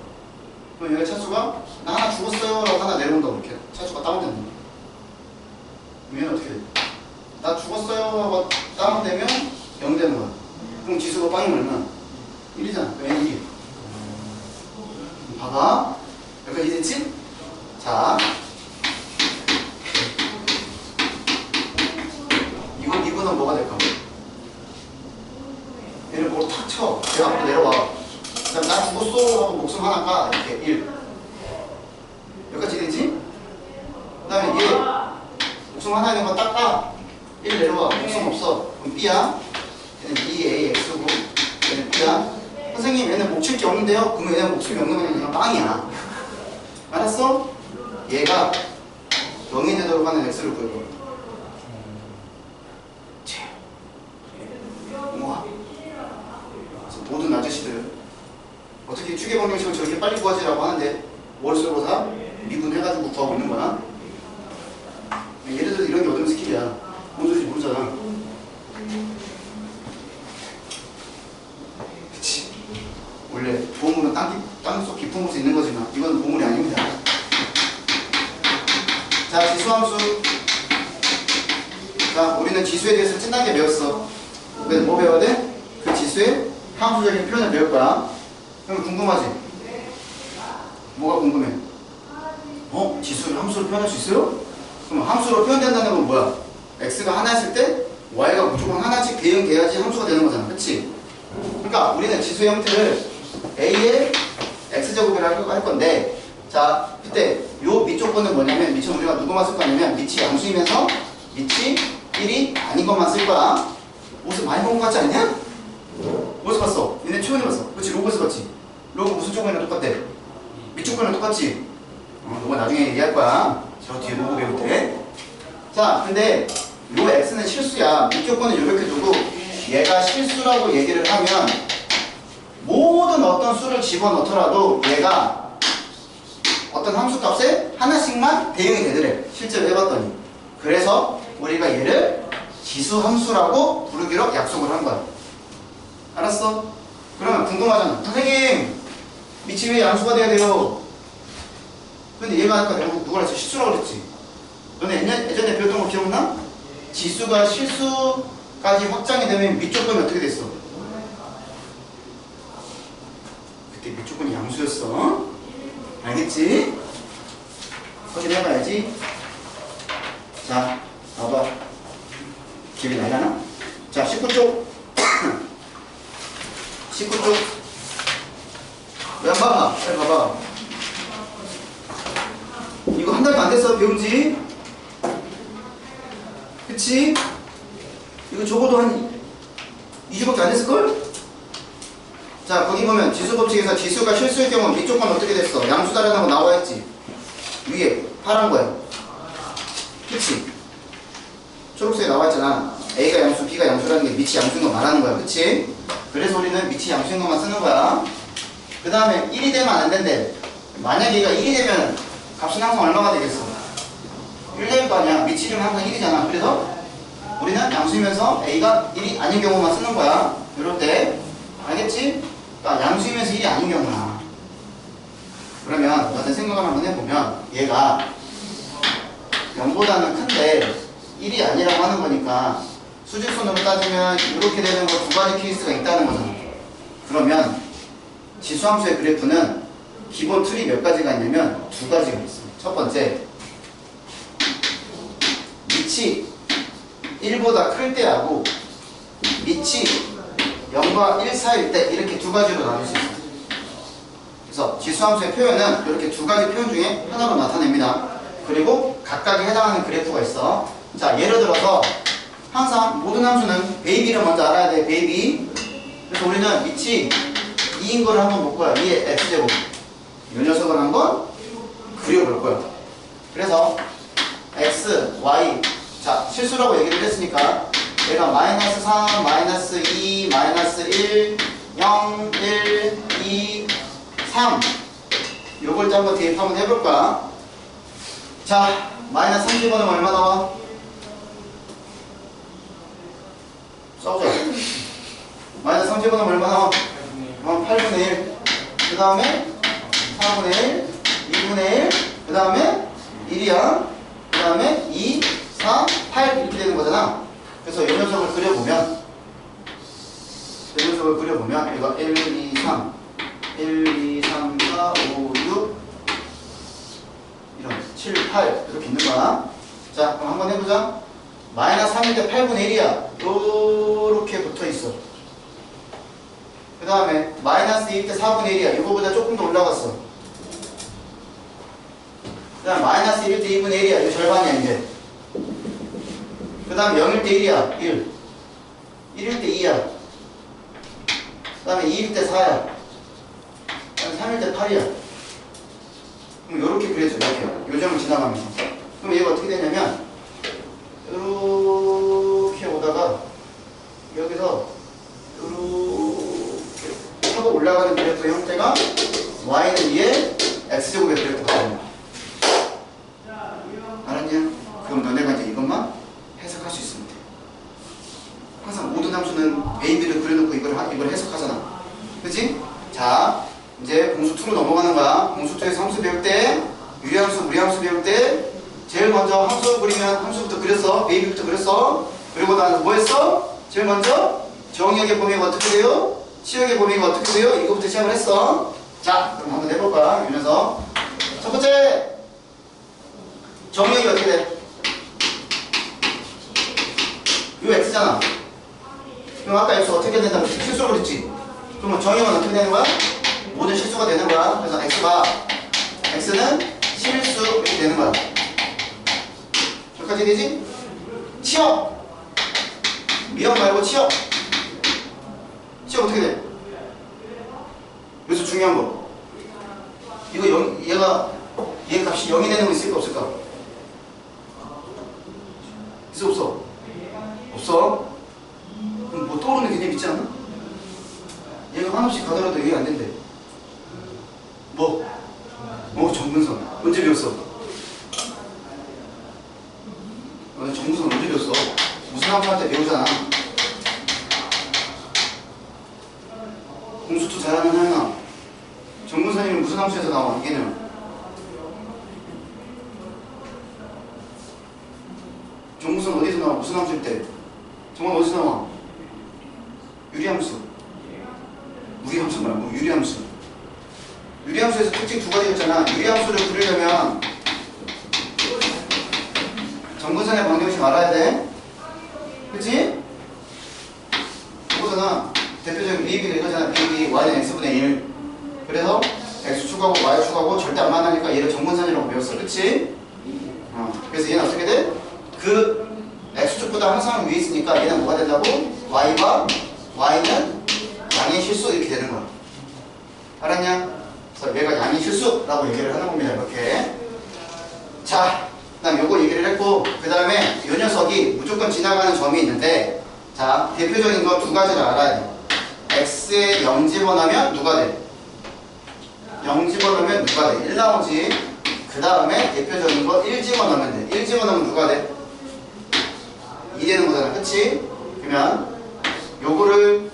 그럼 얘가 차수가 나 하나 죽었어요 라고 하나 내려온다고. 이렇게 차수가 다운되는 거야. 얘는 어떻게 돼? 나 죽었어요 하고 다운되면 0 되는 거야. 그럼 지수가 빵이 얼마나? 1이잖아. 왜 1이? 봐봐. 여기까지 이해됐지? 자, 이거는 뭐가 될까? 얘를 뭐로 탁 쳐. 얘가 앞으로 내려와. 그다음 나 죽었어 하고 목숨 하나 까. 이렇게 1. 여기까지 이해됐지? 그 다음에 얘 목숨 하나 있는 거 딱 까. 1 내려와. 목숨 없어. 그럼 B야. 얘는 2AX고 얘는 B야. 선생님 얘는 목 칠 게 없는데요? 그러면 얘는 목숨이 없는 거는 그냥 빵이야. 알았어? 얘가 0이 되도록 하는 X를 구해봐. 우와. 모든 아저씨들 어떻게 추계방정식을 저렇게 빨리 구하지라고 하는데 월수로다 미분해가지고 구하고 있는 거야. 예를 들어서 이런 게 얻은 스킬이야. 뭔 소리인지 모르잖아. 그치. 원래 보물은 땅속 깊은 곳에 있는 거지만 이건 보물이 아닙니다. 자, 지수함수. 자, 우리는 지수에 대해서 찐하게 배웠어. 뭐 배워야 돼? 그 지수의 함수적인 표현을 배울 거야. 그럼 궁금하지? 뭐가 궁금해? 지수를 함수로 표현할 수 있어요? 그럼 함수로 표현된다는 건 뭐야? x가 하나 있을 때 y가 무조건 하나씩 대응돼야지 함수가 되는 거잖아. 그치? 그러니까 우리는 지수의 형태를 a의 x제곱이라고 할 건데, 자, 그때 요 밑조건은 뭐냐면, 밑은 우리가 누구만 쓸 거냐면 밑이 양수이면서 밑이 1이 아닌 것만 쓸 거야. 옷을 많이 본 것 같지 않냐? 어디서 봤어? 얘네 최근에 봤어. 그렇지, 로그에서 봤지. 로그 무슨 조건이랑 똑같대? 밑조건이랑 똑같지? 너가 나중에 얘기할 거야. 저 뒤에 로그 배울 때. 자, 근데 요 x는 실수야. 밑조건은 이렇게 두고 얘가 실수라고 얘기를 하면 모든 어떤 수를 집어넣더라도 얘가 어떤 함수값에 하나씩만 대응이 되더래. 실제로 해봤더니. 그래서 우리가 얘를 지수함수라고 부르기로 약속을 한 거야. 알았어? 그러면 궁금하잖아. 선생님, 밑이 왜 양수가 돼야 돼요? 근데 얘가 아까 내가 누가 그랬어? 실수라고 그랬지? 너네 예전에 배웠던 거 기억나? 지수가 실수까지 확장이 되면 밑조건이 어떻게 됐어? 그때 밑조건이 양수였어. 알겠지? 확인해봐야지. 자, 봐봐. 기억이 나려나? 자, 19쪽. 19쪽. 왜 안 봐봐? 빨리 봐봐. 이거 한 달도 안 됐어, 배운지? 그치? 이거 적어도 한 2주밖에 안 됐을걸? 자, 거기 보면 지수법칙에서 지수가 실수일 경우 밑조건 어떻게 됐어? 양수다라는 거 나와있지? 위에 파란 거야. 그치? 초록색에 나와있잖아. A가 양수, B가 양수라는 게 밑이 양수인 거 말하는 거야. 그치? 그래서 우리는 밑이 양수인 것만 쓰는 거야. 그 다음에 1이 되면 안 된대. 만약에 얘가 1이 되면 값은 항상 얼마가 되겠어? 1 될 거 아니야. 밑이 되면 항상 1이잖아. 그래서 우리는 양수이면서 A가 1이 아닌 경우만 쓰는 거야. 이럴 때. 알겠지? 그러니까 양수이면서 1이 아닌 경우나. 그러면 너네 생각을 한번 해보면 얘가 0보다는 큰데 1이 아니라고 하는 거니까 수직선으로 따지면 이렇게 되는 거 두 가지 케이스가 있다는 거잖아. 그러면 지수함수의 그래프는 기본 틀이 몇 가지가 있냐면 두 가지가 있어. 첫 번째, 밑이 1보다 클 때하고 밑이 0과 1 사이일 때 이렇게 두 가지로 나눌 수 있어. 그래서 지수함수의 표현은 이렇게 두 가지 표현 중에 하나로 나타냅니다. 그리고 각각에 해당하는 그래프가 있어. 자, 예를 들어서 항상 모든 함수는 베이비를 먼저 알아야 돼. 베이비. 그래서 우리는 밑이 2인 거를 한번 볼 거야. 위에 x제곱. 이 녀석을 한번 그려볼 거야. 그래서 x, y. 자, 실수라고 얘기를 했으니까 얘가 마이너스 3, 마이너스 2, 마이너스 1, 0, 1, 2, 3. 요걸 좀 한번 대입 한번 해볼 거야. 자, 마이너스 30원은 얼마 나와? 싸우자. 마이너스 3 집어넣으면 얼마 나와? 8분의 1. 그 다음에 4분의 1, 2분의 1, 그 다음에 1이야. 그 다음에 2, 4, 8 이렇게 되는 거잖아. 그래서 이 녀석을 그려보면 얘가 1, 2, 3 1, 2, 3, 4, 5, 6 이런 7, 8 이렇게 있는 거야. 자, 그럼 한번 해보자. 마이너스 3인데 8분의 1이야. 요렇게 붙어있어. 그 다음에 마이너스 2일 때 4분의 1이야. 이거보다 조금 더 올라갔어. 그 다음 마이너스 1일 때 2분의 1이야. 이거 절반이야 이제. 그 다음 0일 때 1이야. 1. 1일 때 2야. 그 다음에 2일 때 4야. 그 다음에 3일 때 8이야. 그럼 요렇게 그려져. 이렇게. 요점을 지나가면서. 그럼 얘가 어떻게 되냐면 이렇게 오다가 여기서 이렇게 하고 올라가는 그래프 형태가 y는 2의 x제곱의 그래프가 됩니다. 알았냐? 그럼 너네가 이제 이것만 해석할 수 있으면 돼. 항상 모든 함수는 A들을 그려놓고 이걸 해석하잖아. 그치? 자, 이제 공수 2로 넘어가는 거야. 공수 2에서 함수 배울 때, 유리함수, 무리함수 배울 때 제일 먼저 함수 그리면 함수부터 그렸어. A부터 그렸어. 그리고 나는 뭐 했어? 제일 먼저 정의역의 범위가 어떻게 돼요? 치역의 범위가 어떻게 돼요? 이거부터 시작을 했어. 자, 그럼 한번 해볼까? 이 녀석. 첫 번째, 정의역이 어떻게 돼? 이거 x잖아. 그럼 아까 x 어떻게 된다고 실수로 그랬지? 그러면 정의역은 어떻게 되는 거야? 모든 실수가 되는 거야. 그래서 x는 실수 이렇게 되는 거야. 여기까지 되지? 치역! 미역 말고 치역! 치역 어떻게 돼? 여기서 중요한 거. 이거 얘 값이 0이 되는 거 있을까 없을까? 있어 없어? 없어? 그럼 뭐 떠오르는 개념 있지 않나? 얘가 한없이 가더라도 이해 안 된대. 뭐? 정근선. 언제 배웠어? 정근선 언제 배웠어? 무슨 함수한테 배우잖아. 공수투 잘하는 하영아. 정근선이면 무슨 함수에서 나와? 이게는 정근선 어디서 나와? 무슨 함수일 때? 정원 어디서 나와? 유리함수. 무리함수 말고 유리함수. 유리함수에서 특징 두 가지가 있잖아. 유리함수를 그리려면 정근선의 방정식 알아야 돼. 그치? 이거잖아. 대표적인 BB가 이거잖아. BB y는 x분의 1. 그래서 x축하고 y축하고 절대 안 만나니까 얘를 정근선이라고 배웠어. 그치? 그래서 얘는 어떻게 돼? 그 x축보다 항상 위에 있으니까 얘는 뭐가 된다고? y는 양의 실수 이렇게 되는 거야. 알았냐? 그래서 얘가 양의 실수라고 얘기를 하는 겁니다. 이렇게. 자, 그 다음 요거 얘기를 했고, 그 다음에 이 녀석이 무조건 지나가는 점이 있는데, 자, 대표적인 거 두 가지를 알아야 돼. x에 0 집어넣으면 누가 돼? 0 집어넣으면 누가 돼? 1 나오지. 그 다음에 대표적인 거 1 집어넣으면 돼. 1 집어넣으면 누가 돼? 2 되는 거잖아. 그치? 그러면 요거를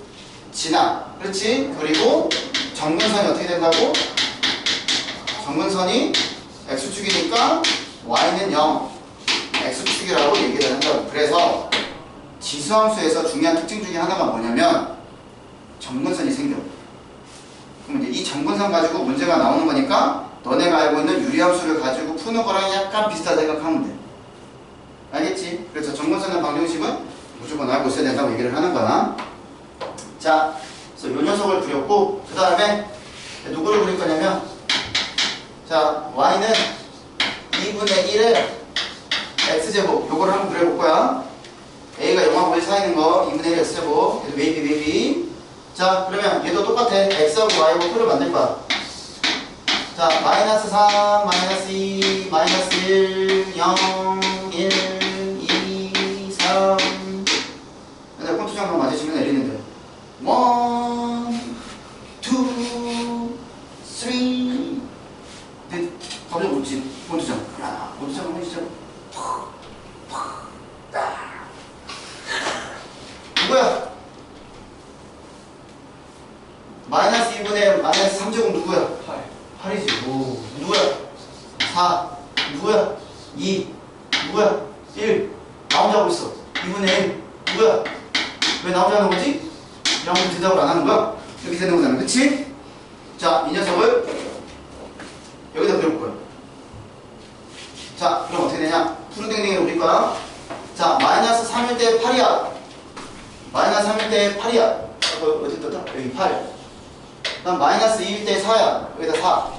지나. 그렇지? 그리고 정근선이 어떻게 된다고? 정근선이 x축이니까 y는 0, x축이라고 얘기를 한다고. 그래서 지수함수에서 중요한 특징 중에 하나가 뭐냐면 정근선이 생겨. 그럼 이제 이 정근선 가지고 문제가 나오는 거니까 너네가 알고 있는 유리함수를 가지고 푸는 거랑 약간 비슷하다 생각하면 돼. 알겠지? 그래서 정근선의 방정식은 무조건 알고 있어야 된다고 얘기를 하는 거야. 자, 그래서 이 녀석을 그렸고, 그 다음에 누구를 그릴 거냐면, 자, y는 2분의 1의 x제곱, 요거를 한번 그려볼 거야. a가 0하고 1 사이는 거 2분의 1 x제곱. 얘도 maybe. 자, 그러면 얘도 똑같아. x하고 y하고 표를 만들 거야. 자, 마이너스 3, 마이너스 2, 마이너스 1, 0, 1, 2, 3. 근데 콘투장만 맞으시면 내리는데. 1, 2, 3. 근데 갑자기 웃지. 콘투장. 야, 콘투장 한번 해주자. 누구야? 1 나 혼자 하고 있어. 2분의 1 누구야? 왜 나 혼자 하는 거지? 이런 거 대답을 안 하는 거야? 이렇게 되는 거잖아. 그치? 자, 이 녀석을 여기다 그려볼 거야. 자, 그럼 어떻게 되냐? 푸른땡땡이로 그릴 거야. 자, 마이너스 3일 때 8이야. 마이너스 3일 때 8이야. 어디 떴다? 여기 8. 그 다음 마이너스 2일 때 4야. 여기다 4.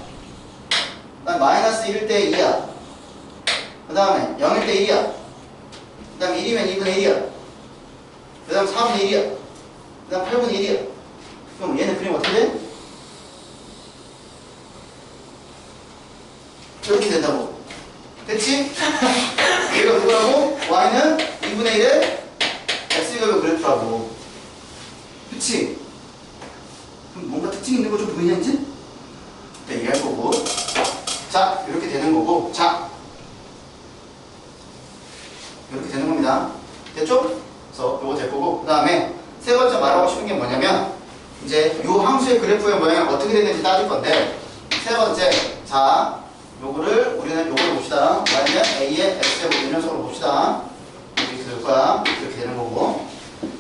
그 다음 마이너스 1일 때 2야. 그 다음에 0일 때 1이야. 그 다음 1이면 2분의 1이야. 그 다음 4분의 1이야. 그 다음 8분의 1이야. 그럼 얘는 그림 어떻게 돼? 이렇게 된다고. 됐지? 얘가 누구라고? y는 2분의 1의 x제곱의 그래프라고. 그치? 그럼 뭔가 특징 있는 거 좀 보이냐 이제? 네, 얘기할 거고. 자, 이렇게 되는 거고. 자, 이렇게 되는 겁니다. 됐죠? 그래서 요거 될 거고. 그 다음에 세 번째 말하고 싶은 게 뭐냐면 이제 요 함수의 그래프의 모양이 어떻게 되는지 따질 건데 세 번째, 자, 요거를 우리는 요걸 봅시다. y는 a의 x제곱 이 녀석으로 봅시다. 이렇게 될 거야. 이렇게 되는 거고.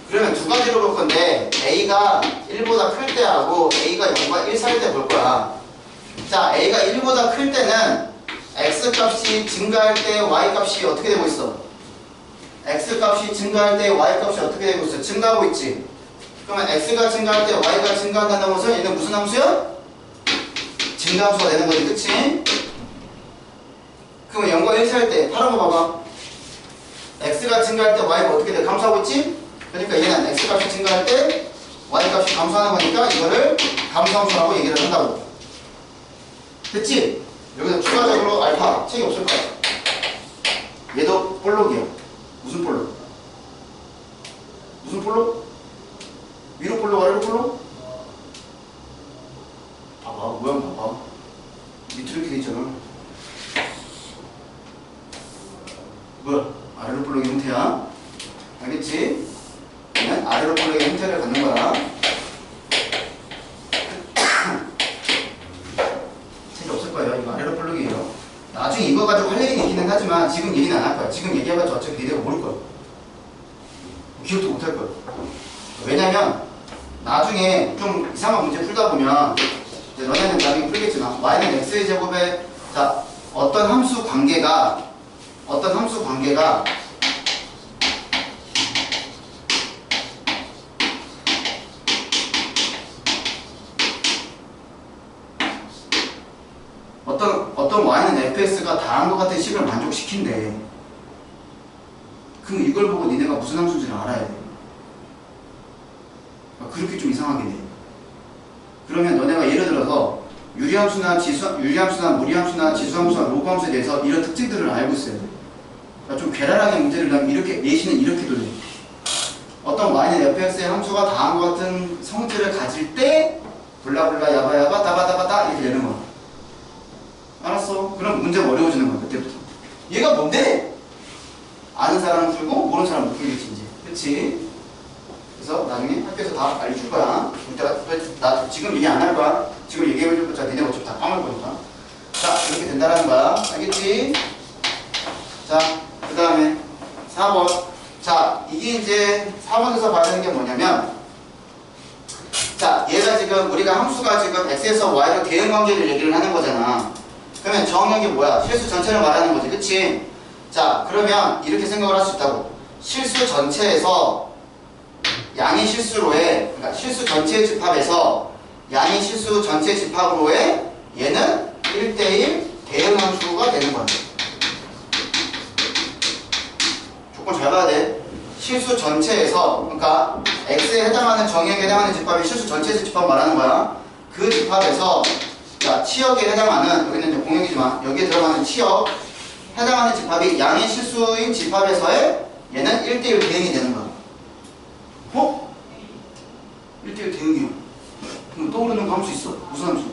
그러면 두 가지로 볼 건데 a가 1보다 클 때하고 a가 0과 1 사이 때 볼 거야. 자, a가 1보다 클 때는 x 값이 증가할 때 y 값이 어떻게 되고 있어? x 값이 증가할 때 y 값이 어떻게 되고 있어? 증가하고 있지. 그러면 x가 증가할 때 y가 증가한다는 것은 얘는 무슨 함수야? 증가함수가 되는 거지, 그치? 그러면 0과 1 사이 때 파란 거 봐봐. x가 증가할 때 y가 어떻게 돼? 감소하고 있지? 그러니까 얘는 x 값이 증가할 때 y 값이 감소하는 거니까 이거를 감소함수라고 얘기를 한다고. 됐지? 여기서 추가적으로 알파 책이 없을 거야. 얘도 볼록이야. 무슨 볼록? 무슨 볼록? 위로 볼록 아래로 볼록? 봐봐, 모양 봐봐. 밑으로 이렇게 돼 있잖아. 뭐야? 아래로 볼록의 형태야. 알겠지? 그냥 아래로 볼록의 형태를 갖는 거야. 책이 없을 거예요. 이거 아래로 볼록이에요. 나중에 이거 가지고 할 얘기는 있기는 하지만 지금 얘기는 안 할 거야. 지금 얘기해봤자 어차피 니네가 모를 거야. 기억도 못 할 거야. 왜냐면 나중에 좀 이상한 문제 풀다 보면 이제 너네는 나중에 풀겠지만 y는 x의 제곱에 자 어떤 함수 관계가 어떤 y는 fx가 다한 것 같은 식을 만족시킨대. 그럼 이걸 보고 니네가 무슨 함수인지를 알아야 돼. 그렇게 좀 이상하게 돼. 그러면 너네가 예를 들어서 유리함수나 무리함수나 지수함수나 로그함수에 대해서 이런 특징들을 알고 있어야 돼. 그러니까 좀 괴랄하게 문제를 내면 이렇게 내신은 이렇게 돌려. 어떤 y는 fx의 함수가 다한 것 같은 성질을 가질 때 블라블라 야바야바 다바다바다 이렇게 되는 거야. 알았어? 그럼 문제가 어려워지는 거야. 그때부터. 얘가 뭔데? 아는 사람은 풀고 모르는 사람은 못 풀겠지 이제. 그치? 그래서 나중에 학교에서 다 알려줄 거야. 나 지금 얘기 안 할 거야. 지금 얘기해줄 거야. 니네 어차피 다 까먹을 거니까. 자, 이렇게 된다라는 거야. 알겠지? 자, 그 다음에 4번. 자, 이게 이제 4번에서 봐야 되는 게 뭐냐면 자, 얘가 지금 우리가 함수가 지금 x에서 y로 대응 관계를 얘기를 하는 거잖아. 그러면 정역이 뭐야? 실수 전체를 말하는 거지. 그치? 자, 그러면 이렇게 생각을 할 수 있다고. 실수 전체에서 양의 실수로의, 그러니까 실수 전체의 집합에서 양의 실수 전체 집합으로의 얘는 1대1 대응함수가 되는 거야. 조건 잘 봐야 돼. 실수 전체에서, 그러니까 x에 해당하는 정의역에 해당하는 집합이 실수 전체에서 집합 말하는 거야. 그 집합에서 자, 치역에 해당하는, 여기는 이제 공역이지만 여기에 들어가는 치역 해당하는 집합이 양의 실수인 집합에서의 얘는 1대1 대응이 되는 거야. 어? 1대1 대응이야. 그럼 떠오르는 거 함수 있어. 무슨 함수?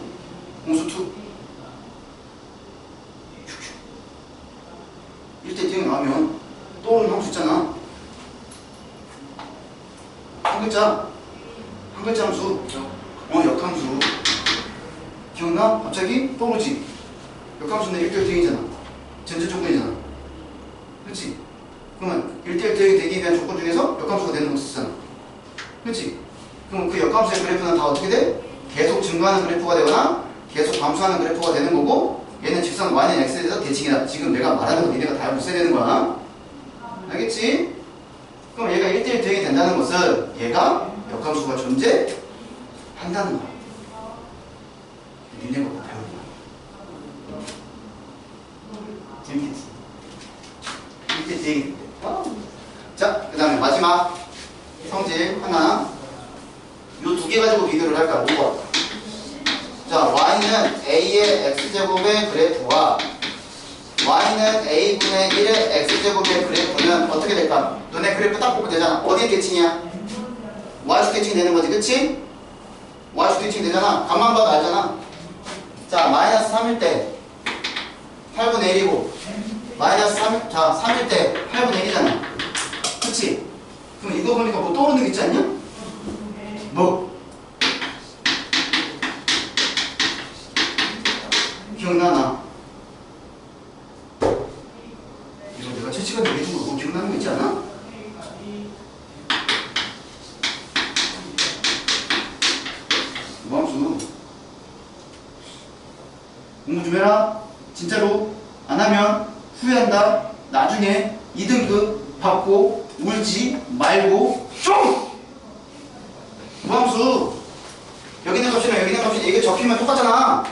공수 2. 1대1 대응 나오면 떠오르는 함수 있잖아. 한 글자 함수. 역함수. 기억나? 갑자기 떠오르지? 역함수는 1대1 대응이잖아. 전제 조건이잖아. 그렇지? 그러면 1대1 대응이 되기 위한 조건 중에서 역함수가 되는 거 쓰잖아. 그렇지? 그럼 그 역함수의 그래프는 다 어떻게 돼? 계속 증가하는 그래프가 되거나 계속 감소하는 그래프가 되는 거고, 얘는 직선 y는 x에 대해서 대칭이다. 지금 내가 말하는 거 니네가 다 알고 있어야 되는 거야. 알겠지? 그럼 얘가 1대1 대응이 된다는 것은 얘가 역함수가 존재한다는 거야. 니네가 뭐 배우는 거야. 재밌겠지? 1대1 대응이 된대. 자, 그 다음에 마지막 성질 하나. 요 두 개 가지고 비교를 할까? 5번. 자, y는 a의 x제곱의 그래프와 y는 a분의 1의 x제곱의 그래프는 어떻게 될까? 너네 그래프 딱 보면 되잖아. 어디에 대칭이야? y축 대칭 되는 거지, 그치? y축 대칭 되잖아. 간만 봐도 알잖아. 자, 마이너스 3일 때 8분의 1이고 마이너스 3, 자, 3일 때 8분의 1이잖아. 그치? 그럼 이거 보니까 뭐 떠오르는 게 있지 않냐? 뭐? 기억나나? 이거 내가 채찍한테 해준 거 뭐 기억나는 거 있지 않아? 무함수 공부 좀 해라. 진짜로 안 하면 후회한다. 나중에 2등급 받고 울지 말고 좀! 무함수 여기 있는 값이랑 여기 있는 값이 이게 적히면 똑같잖아.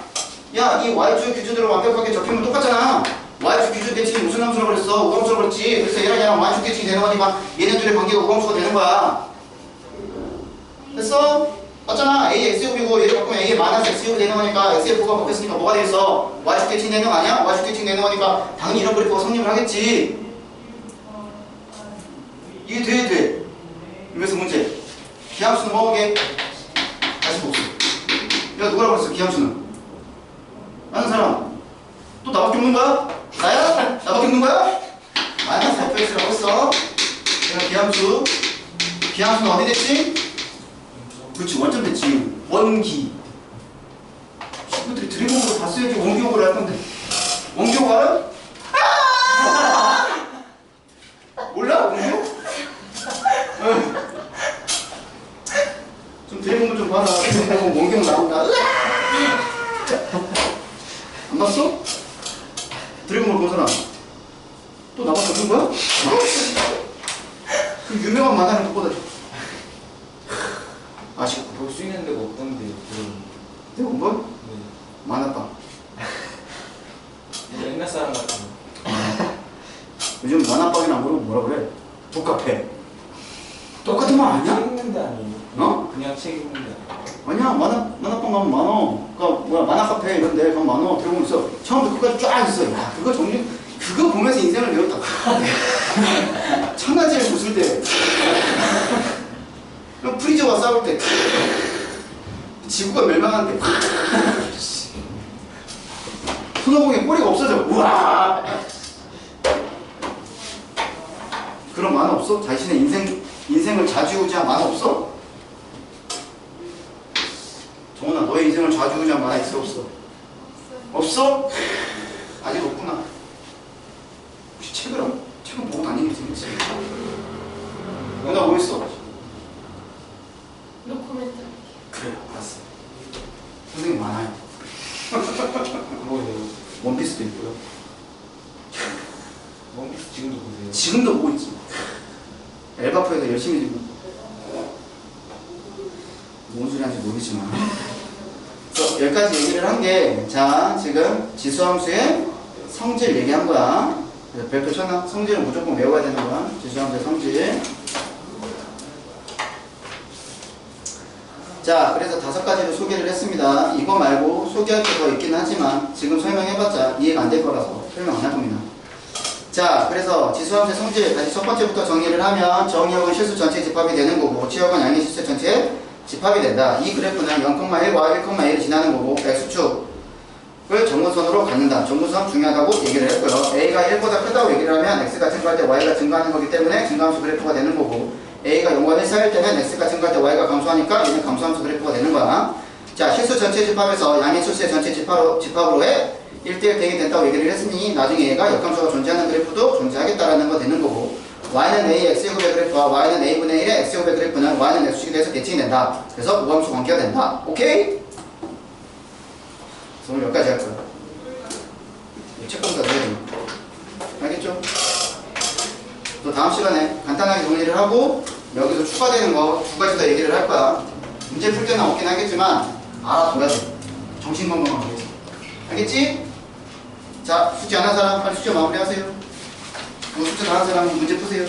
야, 이 y축 규주대로 완벽하게 적히면 똑같잖아. y축 규주 대칭이 무슨 함수라고 그랬어? 우함수라고 그랬지. 그래서 얘랑 얘랑 y축 대칭이 되는 거니까 얘네 둘의 관계가 우함수가 되는 거야. 됐어? 맞잖아. a x제곱이고 얘를 바꾸면 a의 마이너스 x제곱이 되는 거니까 x의 부가 바뀌었으니까 뭐가 되겠어? y축 대칭 되는 거 아니야? y축 대칭 되는 거니까 당연히 이런 그래프가 성립을 하겠지. 이게 돼. 그래서 문제. 기함수는 뭐게? 다시 복수. 내가 누구라고 그랬어? 기함수는 아는 사람 또 나밖에 없는 거야? 나야? 나밖에 없는 거야? 마이너스 fx라고 했어. 내가 기함수는 어디 됐지? 그렇지, 원점 됐지. 원기. 친구들이 드래곤으로 봤어야지 원기옥으로 할 건데. 원기옥 알아? 몰라? 원기옥? 좀 드래곤을 좀 봐라. 원기옥 나온다. 안 봤어? 드래곤볼 본 사람 또 나밖에 없는 거야? 그 유명한 만화를 못 보다. 아쉽고 볼 수 있는 데가 없던데 내가 본 거? 네. 만화방. 옛날 사람 같은 거. 요즘 만화방이나 모르고 뭐라 그래? 북카페. 똑같은 말 아니야? 책 읽는 데 아니에요? 어? 그냥 책 읽는 데 아니야. 만화방 가면 많어. 그니까 뭐야, 만화카페 이런 데 가면 많어. 들어보면 있어. 처음부터 끝까지 쫙 있어. 야, 그거 보면서 인생을 배웠다. 천하제일 웃을 때. 그럼 프리저와 싸울 때. 지구가 멸망할 때. 손오공에 꼬리가 없어져. 우와! 그런 만화 없어? 자신의 인생을 좌지우지한 만화 없어? 정훈아, 너의 인생을 좌지우지한 만화 있어 없어? 없어? 아직 없구나. 혹시 책은 보고 다니겠지, 그치? 누나 뭐 했어? 노코멘트. 그래, 알았어. 선생님 많아요. 뭐예요? 원피스도 있고요. 원피스 지금도 보세요? 지금도 보고 있지. 엘바프에서 열심히 지금 뭔 소리 하는지 모르겠지만. 그래서 여기까지 얘기를 한 게, 자, 지금 지수함수의 성질 얘기한 거야. 그래서 별표 쳐놔. 성질은 무조건 외워야 되는 거야. 지수함수의 성질. 자, 그래서 5가지를 소개를 했습니다. 이거 말고 소개할 게 더 있긴 하지만 지금 설명해봤자 이해가 안 될 거라서 설명 안 할 겁니다. 자, 그래서 지수함수의 성질 다시 첫 번째부터 정리를 하면 정의역은 실수 전체 집합이 되는 거고 치역은 양의 실수 전체 집합이 된다. 이 그래프는 0,1과 1,1을 지나는 거고 x축을 정근선으로 갖는다. 정근선 중요하다고 얘기를 했고요. a가 1보다 크다고 얘기를 하면 x가 증가할 때 y가 증가하는 거기 때문에 증가함수 그래프가 되는 거고 a가 0과 1 사이일 때는 x가 증가할 때 y가 감소하니까 얘는 감소함수 그래프가 되는 거야. 자, 실수 전체 집합에서 양의 실수의 전체 집합으로의 1대1 대응이 된다고 얘기를 했으니 나중에 얘가 역함수가 존재하는 그래프도 존재하겠다라는 거 되는 거고 y는 a x제곱의 그래프와 y는 a분의 1의 x제곱의 그래프는 y는 x축이 돼서 대칭이 된다. 그래서 무함수 관계가 된다. 오케이? 그래서 오늘 여기까지 할 거야. 책봉사 넣어야 됩니다. 알겠죠? 또 다음 시간에 간단하게 정리를 하고 여기서 추가되는 거 두 가지 더 얘기를 할 거야. 문제 풀 때는 없긴 하겠지만 알아둬야 돼. 정신건강하게 해서. 알겠지? 자, 숙제 안 한 사람 빨리 숙제 마무리하세요. 뭐 숙제 다 한 사람 문제 푸세요.